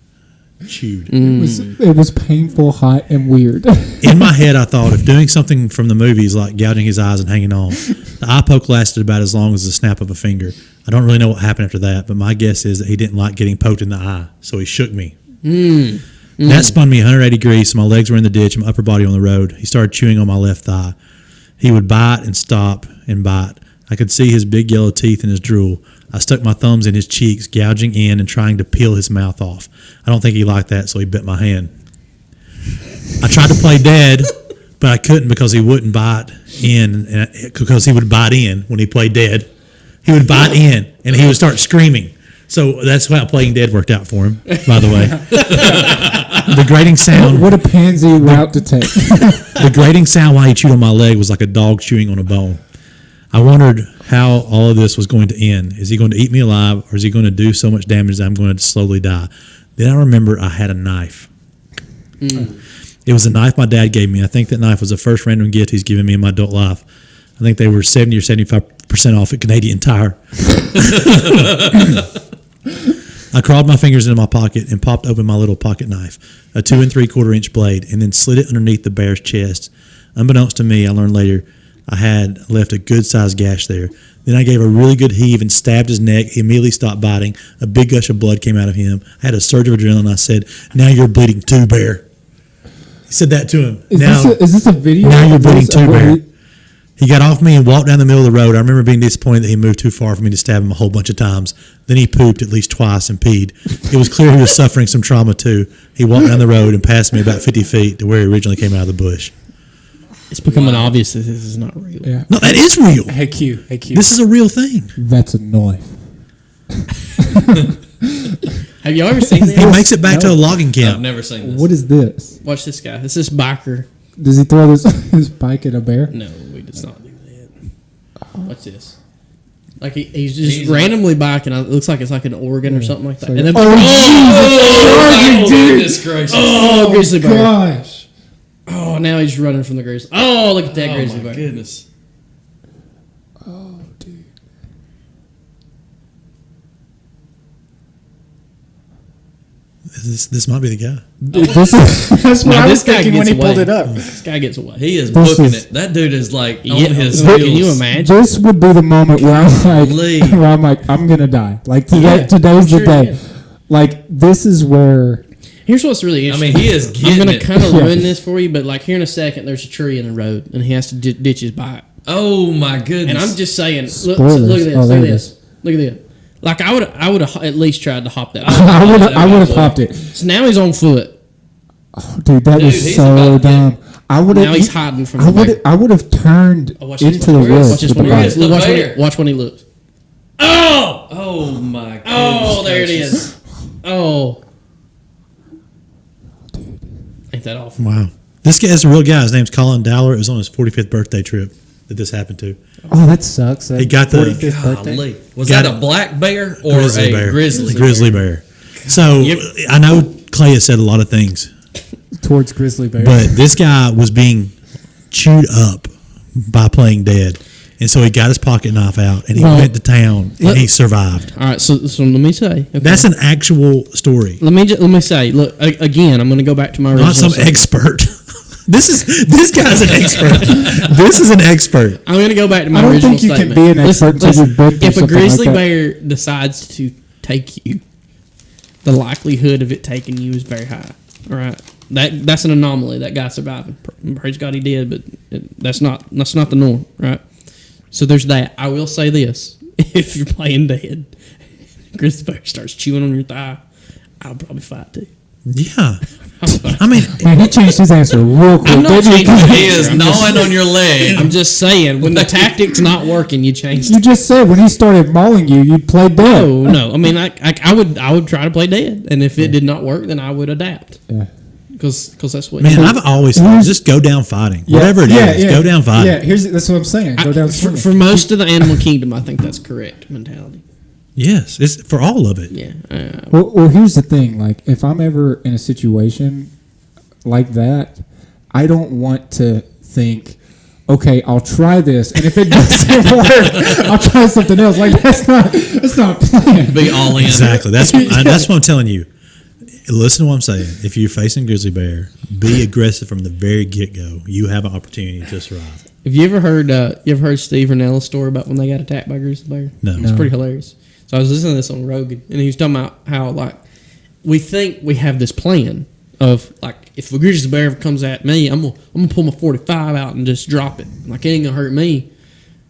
It was painful, hot, and weird. In my head, I thought of doing something from the movies like gouging his eyes and hanging on. The eye poke lasted about as long as the snap of a finger. I don't really know what happened after that, but my guess is that he didn't like getting poked in the eye, so he shook me. That spun me 180 degrees, so my legs were in the ditch and my upper body on the road. He started chewing on my left thigh. He would bite and stop and bite. I could see his big yellow teeth in his drool. I stuck my thumbs in his cheeks, gouging in and trying to peel his mouth off. I don't think he liked that, so he bit my hand. I tried to play dead, but I couldn't because he wouldn't bite in, because he would bite in when he played dead. He would bite in, and he would start screaming. So that's how playing dead worked out for him, by the way. The grating sound. What a pansy route to take. The grating sound while he chewed on my leg was like a dog chewing on a bone. I wondered how all of this was going to end. Is he going to eat me alive, or is he going to do so much damage that I'm going to slowly die? Then I remember I had a knife. It was a knife my dad gave me. I think that knife was the first random gift he's given me in my adult life. I think they were 70 or 75% off at Canadian Tire. I crawled my fingers into my pocket and popped open my little pocket knife, a 2 3/4 inch blade, and then slid it underneath the bear's chest. Unbeknownst to me, I learned later I had left a good-sized gash there. Then I gave a really good heave and stabbed his neck. He immediately stopped biting. A big gush of blood came out of him. I had a surge of adrenaline. I said, "Now you're bleeding too, Bear." He said that to him. Is this a video? Now you're bleeding too, Bear. Bear. He got off me and walked down the middle of the road. I remember being disappointed that he moved too far for me to stab him a whole bunch of times. Then he pooped at least twice and peed. It was clear he was suffering some trauma too. He walked down the road and passed me about 50 feet to where he originally came out of the bush. It's becoming obvious that this is not real. Yeah. No, that is real. Hey Q. This is a real thing. That's a knife. Have y'all ever seen He this? makes it back to a logging I've camp. never seen this. What is this? Watch this guy. It's this biker. Does he throw his bike at a bear? No, he does not do that. Watch this. Like he's just randomly biking. It looks like it's like an organ or something like that. So- And then Oh, goodness gracious. oh, grizzly bear. Gosh. Oh, now he's running from the grizzly. Oh, look at that Oh, grizzly my bear. goodness. Oh, dude. This might be the guy. That's what Now I was this guy thinking when he gets pulled away. it up. This guy gets away. He is This booking is- it. That dude is like Yeah, on his can heels. you imagine? This would be the moment where I'm Golly. like, I'm gonna die. Like today's Sure, the day. yeah. Like this is where. Here's what's really I interesting. mean, he is I'm getting gonna it. kind of Yeah. ruin this for you, but like here in a second, there's a tree in the road, and he has to ditch his bike. Oh, my goodness. And I'm just saying, look Spoilers. at this, Oh, look there at it this, look at this. Like I would have at least tried to hop that. I would have popped it. So now he's on foot. Oh, dude, that Dude, is he's so about to dumb. I would have. Now he's hiding from I the would. bear. I would have turned Oh, watch this into one. the Where is- woods Watch this with the one. bike. is the bear? Watch when he looks. Oh! Oh, my goodness. Oh, there it gracious. is. Oh. Ain't that awful? Wow. This guy is a real guy. His name's Colin Dowler. It was on his 45th birthday trip. that this happened to. Oh, that sucks. He got the 45th birthday. Golly. Was Got that a black bear or grizzly a bear. grizzly bear. So I know Clay has said a lot of things, Towards Grizzly Bear. but this guy was being chewed up by playing dead. And so he got his pocket knife out and he went to town and he survived. All right, so let me say. Okay. That's an actual story. Let me say. Look again. I'm going to go back to my original Not some statement. expert. This guy's an expert. This is an expert. I'm going to go back to my I don't original think you statement. can be an expert until you've been through If a something grizzly like that. bear decides to take you, the likelihood of it taking you is very high. All right, that's an anomaly. That guy surviving. Praise God he did, but that's not the norm. Right. So there's that. I will say this: if you're playing dead, grizzly bear starts chewing on your thigh, I'll probably fight too. Yeah. I mean, Man, he changed his answer real quick. I'm not didn't he? changing He is gnawing on your leg. I'm just saying, when the tactic's not working, you change. You just said when he started mauling you, you'd play dead. No. I mean, I would try to play dead, and if it did not work, then I would adapt. Yeah. Because that's what. man, I've always thought just go down fighting. Whatever it is, go down fighting. Yeah, that's what I'm saying. Go down swinging. for most of the animal kingdom, I think that's correct mentality. Yes, it's for all of it. Yeah. Well, here's the thing. Like, if I'm ever in a situation like that, I don't want to think, okay, I'll try this, and if it doesn't work, I'll try something else. Like, that's not a plan. Be all in. Exactly. That's what I'm telling you. Listen to what I'm saying. If you're facing grizzly bear, be aggressive from the very get go. You have an opportunity to survive. Have you ever heard Steve Renella's story about when they got attacked by a grizzly bear? No. It's pretty hilarious. So I was listening to this on Rogan, and he was talking about how, like, we think we have this plan of, like, if a grizzly bear comes at me, I'm gonna pull my 45 out and just drop it. Like, it ain't gonna hurt me.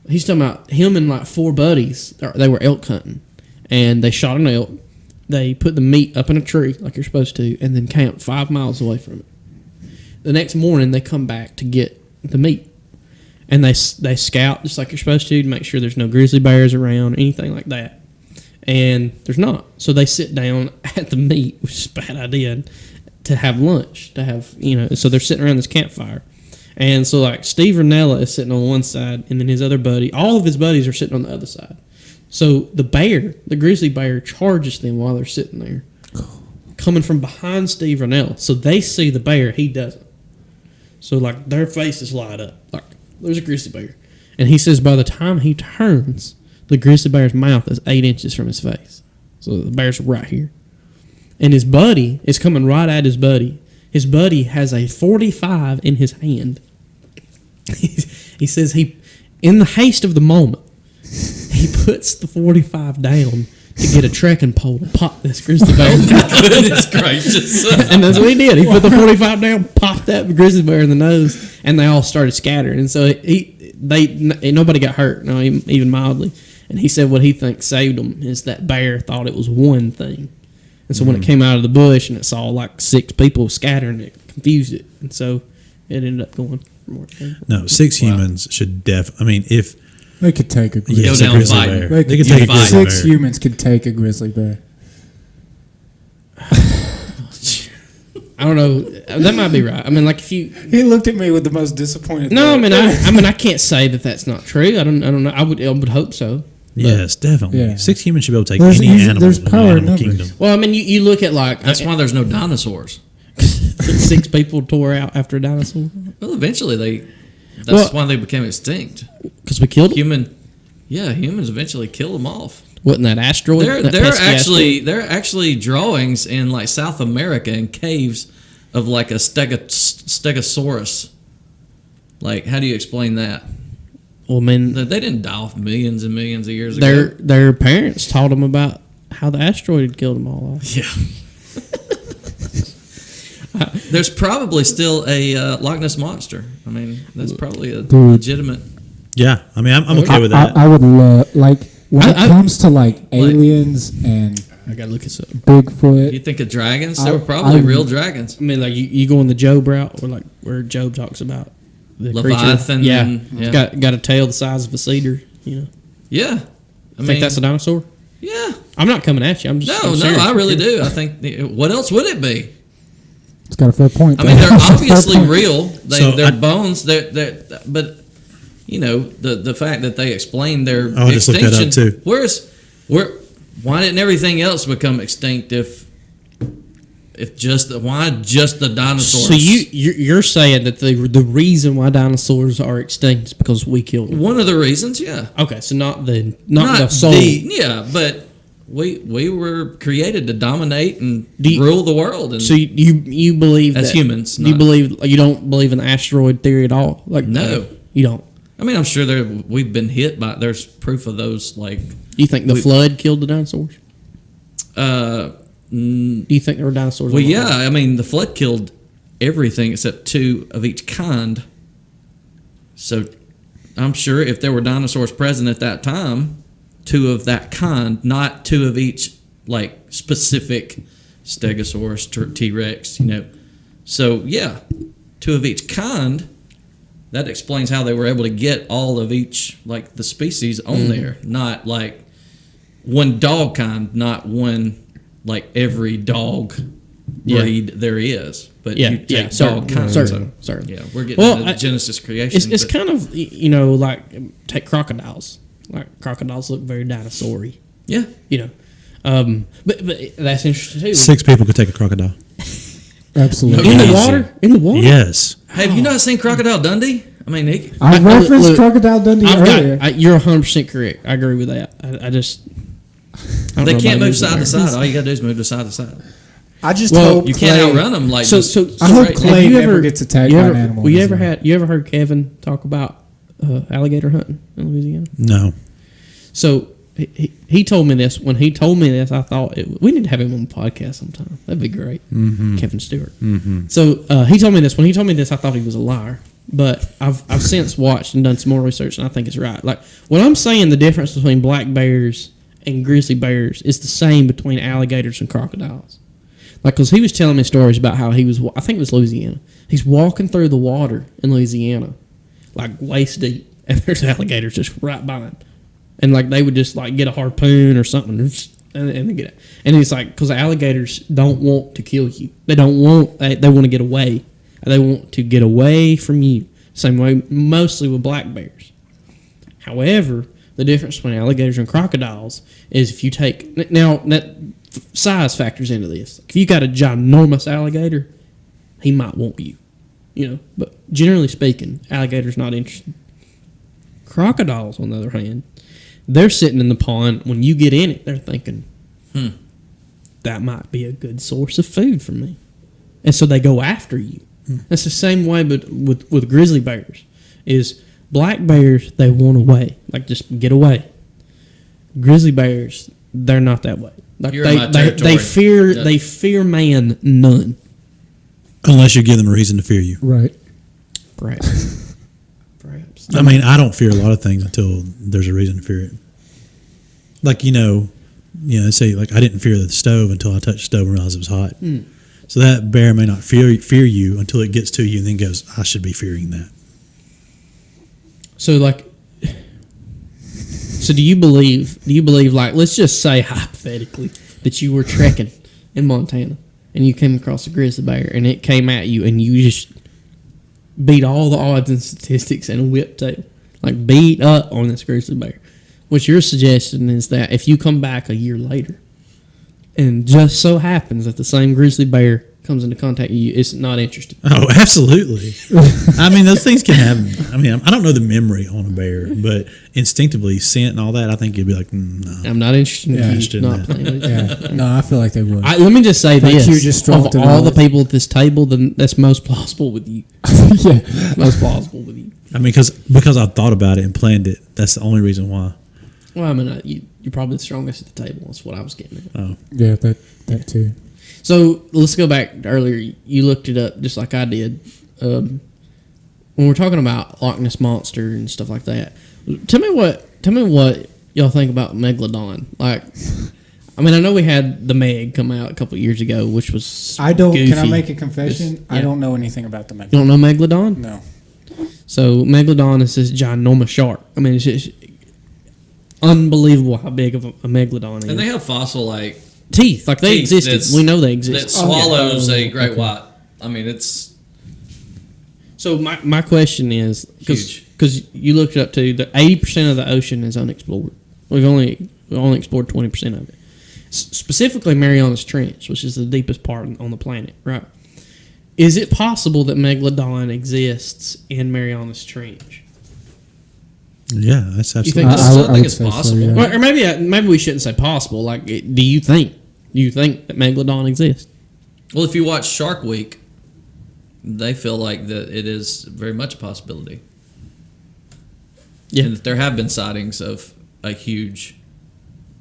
He's talking about him and, like, 4 buddies. They were elk hunting, and they shot an elk. They put the meat up in a tree, like you're supposed to, and then camped 5 miles away from it. The next morning, they come back to get the meat. And they scout just like you're supposed to make sure there's no grizzly bears around, anything like that. And there's not. So they sit down at the meat, which is a bad idea, to have lunch, so they're sitting around this campfire. And so, like, Steve Renella is sitting on one side, and then his other buddy, all of his buddies are sitting on the other side. So the grizzly bear charges them while they're sitting there, coming from behind Steve Renella. So they see the bear, he doesn't. So, like, their faces light up. Like, there's a grizzly bear. And he says by the time he turns, the grizzly bear's mouth is 8 inches from his face. So the bear's right here. And his buddy is coming right at his buddy. His buddy has a 45 in his hand. He says in the haste of the moment, he puts the 45 down to get a trekking pole to pop this grizzly bear. Goodness gracious. And that's what he did. He put the 45 down, popped that grizzly bear in the nose, and they all started scattering. And so nobody got hurt, no, even mildly. And he said what he thinks saved them is that bear thought it was one thing. And so when it came out of the bush and it saw like 6 people scattering, it confused it. And so it ended up going for more. No, 6 humans should if They could take a grizzly yes, Go a down grizzly fighting. bear. They They could could take a fight. grizzly 6 bear. humans could take a grizzly bear. I don't know. That might be right. I mean, like if you. He looked at me with the most disappointed. No, look. I mean, I can't say that that's not true. I don't know. I would hope so. Yes, definitely. Yeah. 6 humans should be able to take There's any easy- animal there's in the power in animal numbers. kingdom. Well, I mean, you look at like That's why there's no dinosaurs. 6 people tore out after a dinosaur Well, eventually that's why they became extinct. because we killed them. Humans eventually killed them off. Wasn't that asteroid? There are actually drawings in like South America in caves of like a stegosaurus. Like, how do you explain that? Well, I mean, They didn't die off millions and millions of years ago. their parents taught them about how the asteroid had killed them all off. Yeah. There's probably still a Loch Ness monster. I mean, that's probably a legitimate. Yeah, I mean, I'm okay with that. I would love, like, when it I- comes to, like, aliens and I gotta look this up. Bigfoot. You think of dragons? There were probably real dragons. I mean, like you go on the Job route, or like where Job talks about the Leviathan creature. Yeah, and- yeah. got a tail the size of a cedar. You know, Yeah. I think that's a dinosaur. Yeah. I'm not coming at you. I'm just No, serious. I really do. I think, what else would it be? It's got a fair point. I mean, they're That's a fair obviously point. real. So They're bones. But the fact that they explained their I just looked that extinction. up too. Why didn't everything else become extinct why just the dinosaurs? So you're saying that the reason why dinosaurs are extinct is because we killed them. One of the reasons, yeah. Okay, so not the soul. Yeah, but we were created to dominate and rule the world. And so you believe as that, humans? You don't believe in the asteroid theory at all? Like no, you don't. I mean, I'm sure we've been hit by. There's proof of those. Like, you think the flood killed the dinosaurs? Do you think there were dinosaurs? Well, yeah. I mean, the flood killed everything except 2 of each kind. So I'm sure if there were dinosaurs present at that time, 2 of that kind, not 2 of each, like specific Stegosaurus, T-Rex, So yeah, 2 of each kind. That explains how they were able to get all of each, like the species on there. Not like one dog kind, not one. Like every dog breed there is, but you take dog kinds. Certainly. Yeah, we're getting into Genesis creation. It's kind of like take crocodiles. Like crocodiles look very dinosaur-y. Yeah, but that's interesting too. 6 people could take a crocodile. Absolutely. In the water. Yes. Have you not seen Crocodile Dundee? I mean, I referenced Crocodile Dundee earlier. You're 100% correct. I agree with that. I just. They can't move side to side. All you gotta do is move to side to side. I just hope you can't outrun them. Like so. I hope Clay never gets attacked by an animal. You ever heard Kevin talk about alligator hunting in Louisiana? No. So he told me this. When he told me this, I thought we need to have him on the podcast sometime. That'd be great. Mm-hmm. Kevin Stewart. Mm-hmm. So he told me this. When he told me this, I thought he was a liar. But I've since watched and done some more research, and I think it's right. Like what I'm saying, the difference between black bears and grizzly bears is the same between alligators and crocodiles. Like, because he was telling me stories about how he was, I think it was Louisiana. He's walking through the water in Louisiana, like waist deep, and there's alligators just right by him. And like they would just like get a harpoon or something, and they get it. And it's like, because alligators don't want to kill you. They want to get away. They want to get away from you. Same way mostly with black bears. However, the difference between alligators and crocodiles is if you take... Now, that size factors into this. If you got a ginormous alligator, he might want you. But generally speaking, alligators not interested. Crocodiles, on the other hand, they're sitting in the pond. When you get in it, they're thinking, that might be a good source of food for me. And so they go after you. That's the same way but with grizzly bears. Is black bears, they want away. Like, just get away. Grizzly bears, they're not that way. Like they fear man none. Unless you give them a reason to fear you. Right. Perhaps. I mean, I don't fear a lot of things until there's a reason to fear it. Like, say, like, I didn't fear the stove until I touched the stove and realized it was hot. So that bear may not fear you until it gets to you and then goes, I should be fearing that. So, like, do you believe, like, let's just say hypothetically that you were trekking in Montana and you came across a grizzly bear and it came at you and you just beat all the odds and statistics in a whip tail, like beat up on this grizzly bear. What you're suggesting is that if you come back a year later and just so happens that the same grizzly bear comes into contact with you, it's not interesting. Oh, absolutely. I mean, those things can happen. I mean, I don't know the memory on a bear, but instinctively, scent and all that, I think you'd be like, no. I'm not interested in you. Interested in Not that. playing with you. Yeah. No, I feel like they would. Let me just say Like this: you just of dropped it all on the us. people at this table, then that's most plausible with you. Yeah. Most plausible with you. I mean, because I've thought about it and planned it. That's the only reason why. Well, I mean, you're probably the strongest at the table. That's what I was getting at. Oh, Yeah, that too. So let's go back to earlier. You looked it up just like I did. When we're talking about Loch Ness Monster and stuff like that, tell me what y'all think about Megalodon. Like, I mean, I know we had the Meg come out a couple years ago, which was goofy. Can I make a confession? Yeah. I don't know anything about the You Megalodon. don't know Megalodon? No. So Megalodon is this ginormous shark. I mean, it's just unbelievable how big of a Megalodon is. And they have fossil like teeth, like they teeth existed. We know they that exist. swallows a great white. I mean, it's So my question is, because huge. because you looked it up too. The 80% of the ocean is unexplored. We've only explored 20% of it. Specifically, Mariana's Trench, which is the deepest part on the planet. Right? Is it possible that Megalodon exists in Mariana's Trench? Yeah, that's absolutely. think I still think it's possible. So, yeah. Or maybe we shouldn't say possible. Like, do you think that Megalodon exists? Well, if you watch Shark Week, they feel like that it is very much a possibility. Yeah. And that there have been sightings of a huge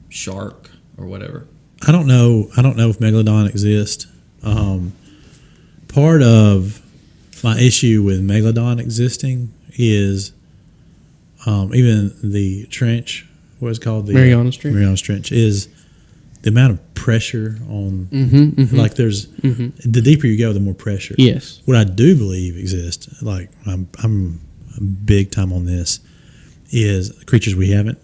shark or whatever. I don't know if Megalodon exists. Part of my issue with Megalodon existing is even the trench, what is it called? The Mariana's Trench. Mariana's Trench is the amount of pressure on, like there's, the deeper you go, the more pressure. Yes. What I do believe exists, like I'm big time on this, is creatures we don't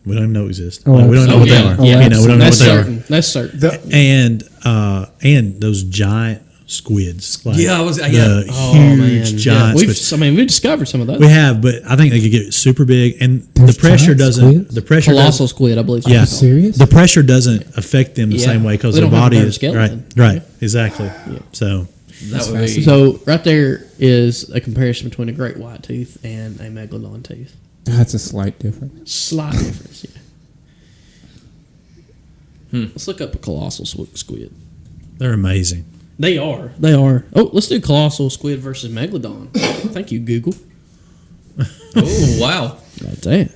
even know exist. Oh, Like, we don't know what they are. Yeah. We don't know what That's they are. certain. That's certain. And those giant squids. Like Yeah, I was- the yeah. huge giant squids. We've discovered some of those. We have, but I think they could get super big, and There's the pressure giant doesn't. squids? The pressure Colossal squid, I believe. Yeah, Are you serious? the pressure doesn't affect them the Yeah. same way because They their don't have a body better is skeleton. right, exactly. So That would be. So right there is a comparison between a great white tooth and a megalodon tooth. That's a slight difference. Slight difference, yeah. Let's look up a colossal squid. they're amazing. They are. They are. Oh, let's do colossal squid versus megalodon. Thank you, Google. Oh, wow. Right there.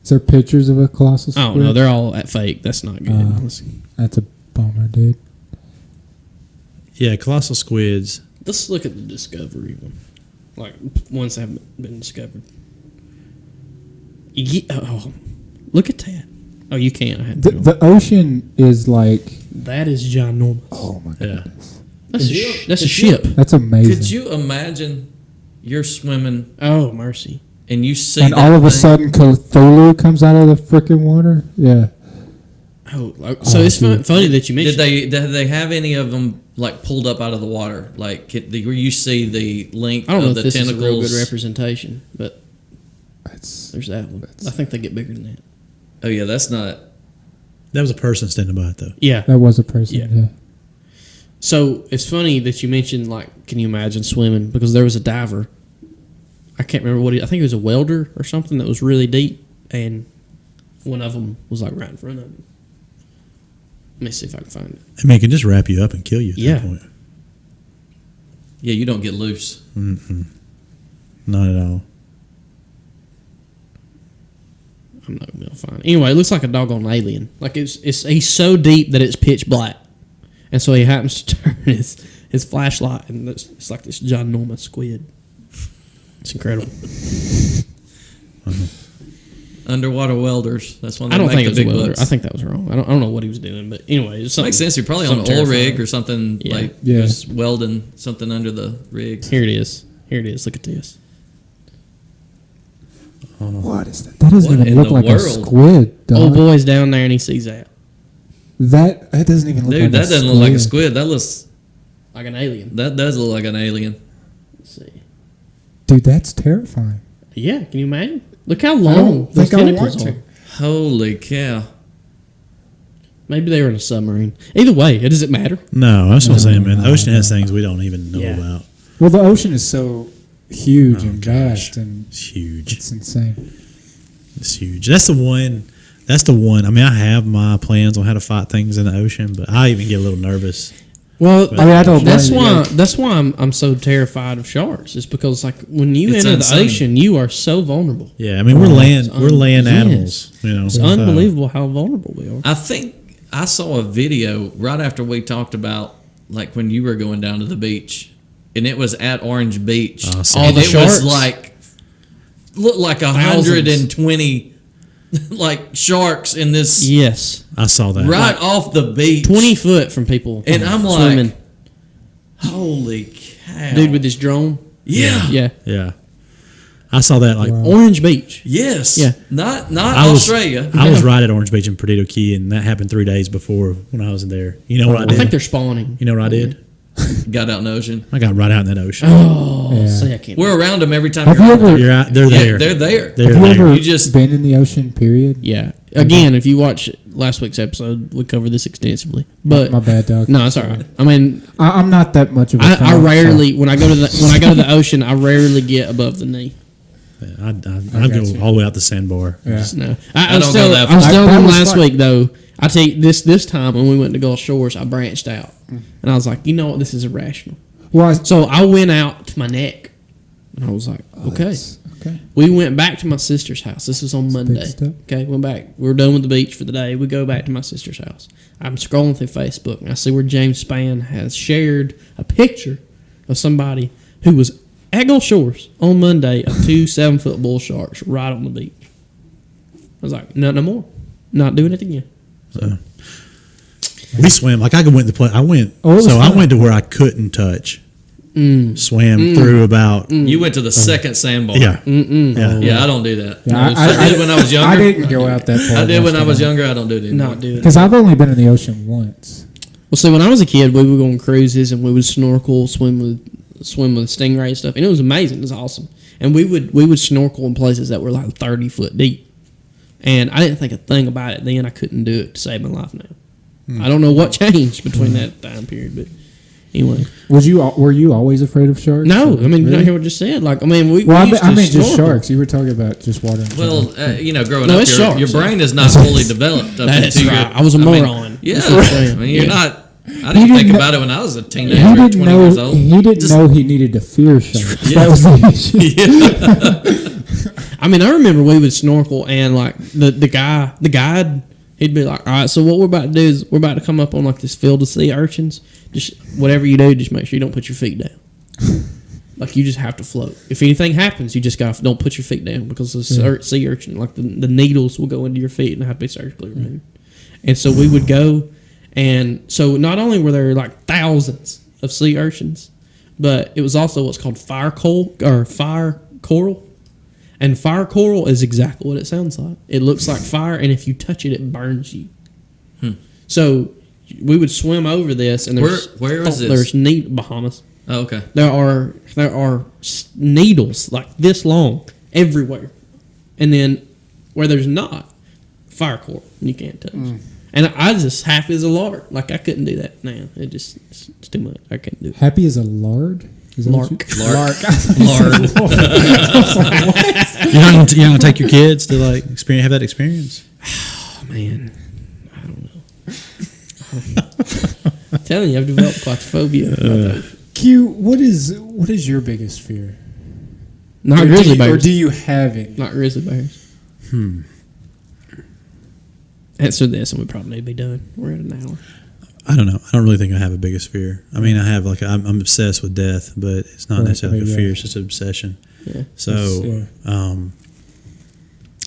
Is there pictures of a colossal squid? Oh no, they're all at fake. That's not good. That's a bummer, dude. Yeah, colossal squids. Let's look at the Discovery one, like ones that haven't been discovered. Oh, look at that. Oh, you can't. I had The ocean is like, that is ginormous. oh my Yeah. goodness. That's a ship. That's amazing. Could you imagine you're swimming Oh mercy. and you see And that all of a thing? sudden Cthulhu comes out of the freaking water? Yeah. Oh, so it's dude. funny that you mentioned. Did they have any of them like pulled up out of the water? Like where you see the length I don't know of if the this is a real tentacles? good representation, but That's, there's that one. I think they get bigger than that. Oh yeah, that's not. That was a person standing by it though. Yeah. that was a person. Yeah. Yeah. So it's funny that you mentioned, like, can you imagine swimming? Because there was a diver. I can't remember I think it was a welder or something that was really deep, and one of them was like right in front of him. Let me see if I can find it. I mean, it can just wrap you up and kill you at Yeah. that point. Yeah, you don't get loose. Not at all. I'm not gonna be able to find it. Anyway, it looks like a doggone alien. Like he's so deep that it's pitch black, and so he happens to turn his flashlight, and it's like this ginormous squid. It's incredible. Underwater welders. That's when they I don't make think it the was a big welder. bucks. I think that was wrong. I don't know what he was doing, but anyway, it's something. Makes sense. You're probably on an something oil terrifying. rig or something. Yeah. Like Yeah. just welding something under the rigs. Here it is. Here it is. Look at this. What is that? That doesn't What even in look the like a world? squid, dog. Old boy's down there and he sees that That doesn't even look Dude, like that a doesn't squid. look like a squid. That looks. like an alien. That does look like an alien. Let's see. Dude, that's terrifying. Yeah, can you imagine? Look how I long don't those think I tentacles want are. to. Holy cow! Maybe they were in a submarine. Either way, it doesn't matter. No, that's what I'm saying, man. The No, ocean has no. things we don't even know Yeah. about. Well, the ocean is so huge Oh, and gosh. vast, and It's huge. it's insane. It's huge. That's the one. I mean, I have my plans on how to fight things in the ocean, but I even get a little nervous. Well, I mean, I don't that's blame you. why. That's why I'm so terrified of sharks. It's because like when you It's enter insane. the ocean, you are so vulnerable. Yeah, I mean, we're Oh, land yes. animals. You know, It's so- unbelievable how vulnerable we are. I think I saw a video right after we talked about like when you were going down to the beach, and it was at Orange Beach. Oh, so- All and the it sharks? was like looked like 120 like sharks in this Yes, I saw that. right off the beach. 20 foot from people. And I'm like, swimming. holy cow, Dude with his drone. yeah. Yeah, Yeah, I saw that. Like, Wow. Orange Beach. Yes. Yeah. Not I was Australia. I was right at Orange Beach in Perdido Key, and that happened 3 days before when I was there. You know what I I did? think they're spawning. You know what I did? got out in the ocean. I got right out in that ocean. Oh, Yeah. see, I can't. We're around them every time. Have you ever? You're out. They're there. They're there. They're Have you there. ever You just- been in the ocean? Period. Yeah. Again, if you watch last week's episode, we covered this extensively. But My bad, dog. no, it's all right. I mean, I'm not that much of a fan. I rarely when I go to the ocean, I rarely get above the knee. I got go you. all the way out the sandbar. Yeah. Just- No, I I was don't go telling that I was far. telling That them was last fun. week though. I tell you this time when we went to Gulf Shores, I branched out, and I was like, you know what, this is irrational. Well, So I went out to my neck, and I was like, okay. Okay. We went back to my sister's house. This was on Monday. step. Okay, went back. We were done with the beach for the day. We go back to my sister's house. I'm scrolling through Facebook, and I see where James Spann has shared a picture of somebody who was at Gulf Shores on Monday of 2 7-foot bull sharks right on the beach. I was like, no more. Not doing it again. So. We swam. Like I went to play. I went. Oh, it was so I fun. went to where I couldn't touch. Swam through about. You went to the second sandbar. Yeah. Yeah. Yeah, I don't do that. Yeah, I did it when I was younger. I didn't go out that far. I did when I was younger. I don't do it anymore. Not doing it. Because I've only been in the ocean once. Well, see, when I was a kid, we would go on cruises and we would snorkel, swim with stingray and stuff, and it was amazing. It was awesome. And we would snorkel in places that were like 30 foot deep. And I didn't think a thing about it then. I couldn't do it to save my life now. I don't know what changed between that time period, but anyway. Were you always afraid of sharks? No, I mean, you Really? hear what I just said. Like, I mean, we Well, used I to mean just snorkel. sharks. You were talking about just water. in general. Well, growing No, up, it's your sharks. brain is not fully developed. Up That's until right. you're- I was a mean, moron. Yeah, That's what I'm saying. I mean, you're Yeah. not. I He didn't think didn't about it when I was a teenager, he at didn't 20 years know. old. He didn't Just- know he needed to fear sharks. That was the issue. I mean, I remember we would snorkel and like the guide, he'd be like, all right, so what we're about to do is we're about to come up on like this field of sea urchins. Just whatever you do, just make sure you don't put your feet down. Like you just have to float. If anything happens, you just don't put your feet down because the sea urchin, like the needles will go into your feet and have to be surgically removed. And so we would go, and so not only were there like thousands of sea urchins, but it was also what's called fire coral. And fire coral is exactly what it sounds like. It looks like fire, and if you touch it, it burns you. So we would swim over this, and there's Where is this? There's Bahamas. Oh, okay. There are needles like this long everywhere, and then where there's not, fire coral you can't touch. And I was just happy as a lard. Like I couldn't do that now. It's too much. I can't do it. Happy as a lard. Is that what Lark. Lard. You're not gonna take your kids to like have that experience. Oh man, I don't know. I'm telling you, I've developed claustrophobia. Q, what is your biggest fear? Not Or grizzly Or bears. do you have it? Not grizzly bears. Answer this, and we probably need to be done. We're at an hour. I don't know. I don't really think I have a biggest fear. I mean, I have like I'm obsessed with death, but it's not Right, necessarily like a yeah. fear. It's just an obsession. Yeah. So, Yeah.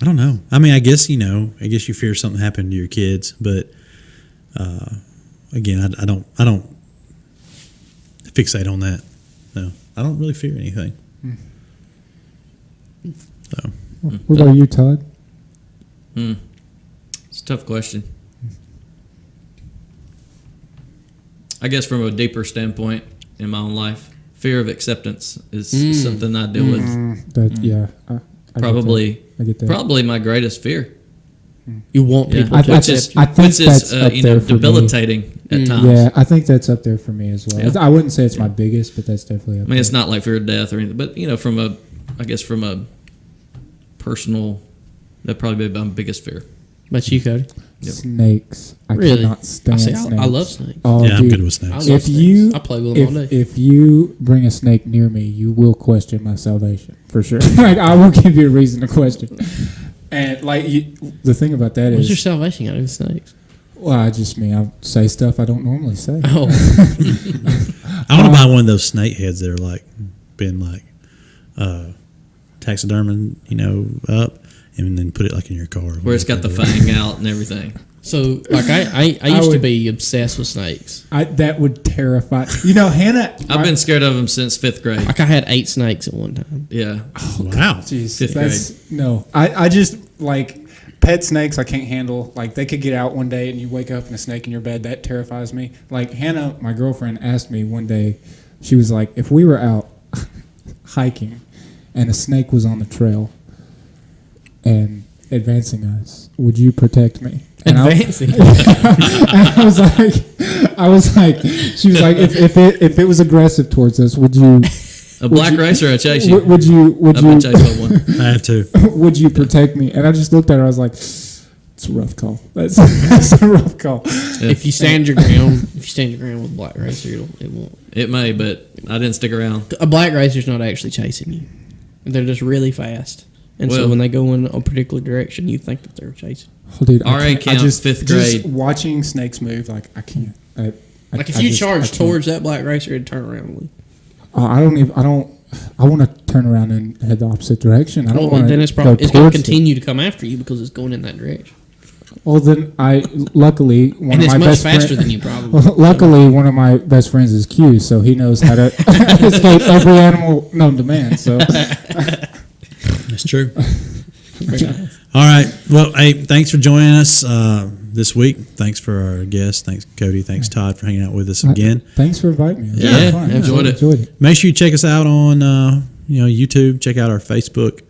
I don't know. I mean, I guess you fear something happened to your kids, but again, I don't fixate on that. No, I don't really fear anything. So, What about you, Todd? It's a tough question. I guess from a deeper standpoint in my own life, fear of acceptance is something I deal with. That yeah. I Probably, get that. probably my greatest fear. You want Yeah. people I- to I- accept you. I think Which is that's up there for me. debilitating at times. Yeah, I think that's up there for me as well. Yeah. I wouldn't say it's my biggest, but that's definitely up I mean, it's there. not like fear of death or anything, but from a personal, that'd probably be my biggest fear. But you, Cody. Snakes. I Really? cannot stand I snakes. love snakes. Oh, yeah, I'm dude. good with I snakes. love If snakes. you, I play with them all day. if you bring a snake near me, you will question my salvation for sure. Like I will give you a reason to question. And like the thing about that What's your is, salvation out of snakes? well, I say stuff I don't normally say. Oh, I want to buy one of those snake heads that are like been like taxidermy, up, and then put it like in your car. Where it's got the fang out and everything. so like I used to would- be obsessed with snakes. That would terrify. Hannah. I've been scared of them since 5th grade. Like I had 8 snakes at one time. Yeah. Wow. Jeez, Fifth that's no. I just like pet snakes I can't handle. Like, they could get out one day and you wake up and a snake in your bed. That terrifies me. Like, Hannah, my girlfriend, asked me one day, she was like, if we were out hiking and a snake was on the trail and advancing us, would you protect me? And Advancing. I was like, she was like, if it was aggressive towards us, would you? A black racer, I chase you. Would you? I've been chased by one. I have to. Would you protect me? And I just looked at her. I was like, it's a rough call. That's a rough call. Yeah. If you stand your ground, with a black racer, it won't. It may, but I didn't stick around. A black racer's not actually chasing you. They're just really fast. And so Well- when they go in a particular direction, you think that they're chasing. Oh, dude, RA camp, 5th grade. Just watching snakes move, like, I can't. Like if you charge towards that black racer, it'd turn around and leave. I want to turn around and head the opposite direction. I don't want to. Then it's going to continue to come after you because it's going in that direction. Well, then luckily one And of it's my much best faster friends. than you probably. Luckily, one of my best friends is Q, so he knows how to escape every animal known to man. So That's true. All right. Well, hey, thanks for joining us this week. Thanks for our guests. Thanks, Cody. Thanks, Todd, for hanging out with us again. Thanks for inviting me. It was Yeah, a lot of fun. enjoyed it. Enjoyed it. Make sure you check us out on YouTube. Check out our Facebook,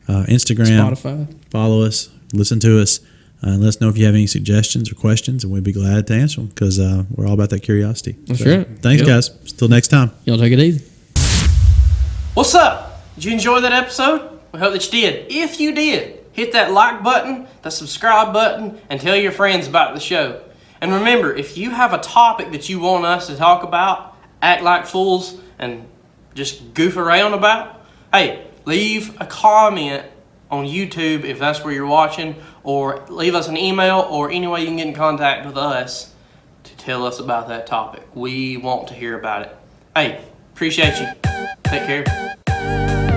Instagram. Spotify. Follow us. Listen to us. And let us know if you have any suggestions or questions, and we'd be glad to answer them because we're all about that curiosity. That's right. Thanks, Yep. guys. Till next time. Y'all take it easy. What's up? Did you enjoy that episode? We hope that you did. If you did, hit that like button, the subscribe button, and tell your friends about the show. And remember, if you have a topic that you want us to talk about, act like fools, and just goof around about, hey, leave a comment on YouTube if that's where you're watching, or leave us an email, or any way you can get in contact with us to tell us about that topic. We want to hear about it. Hey, appreciate you. Take care.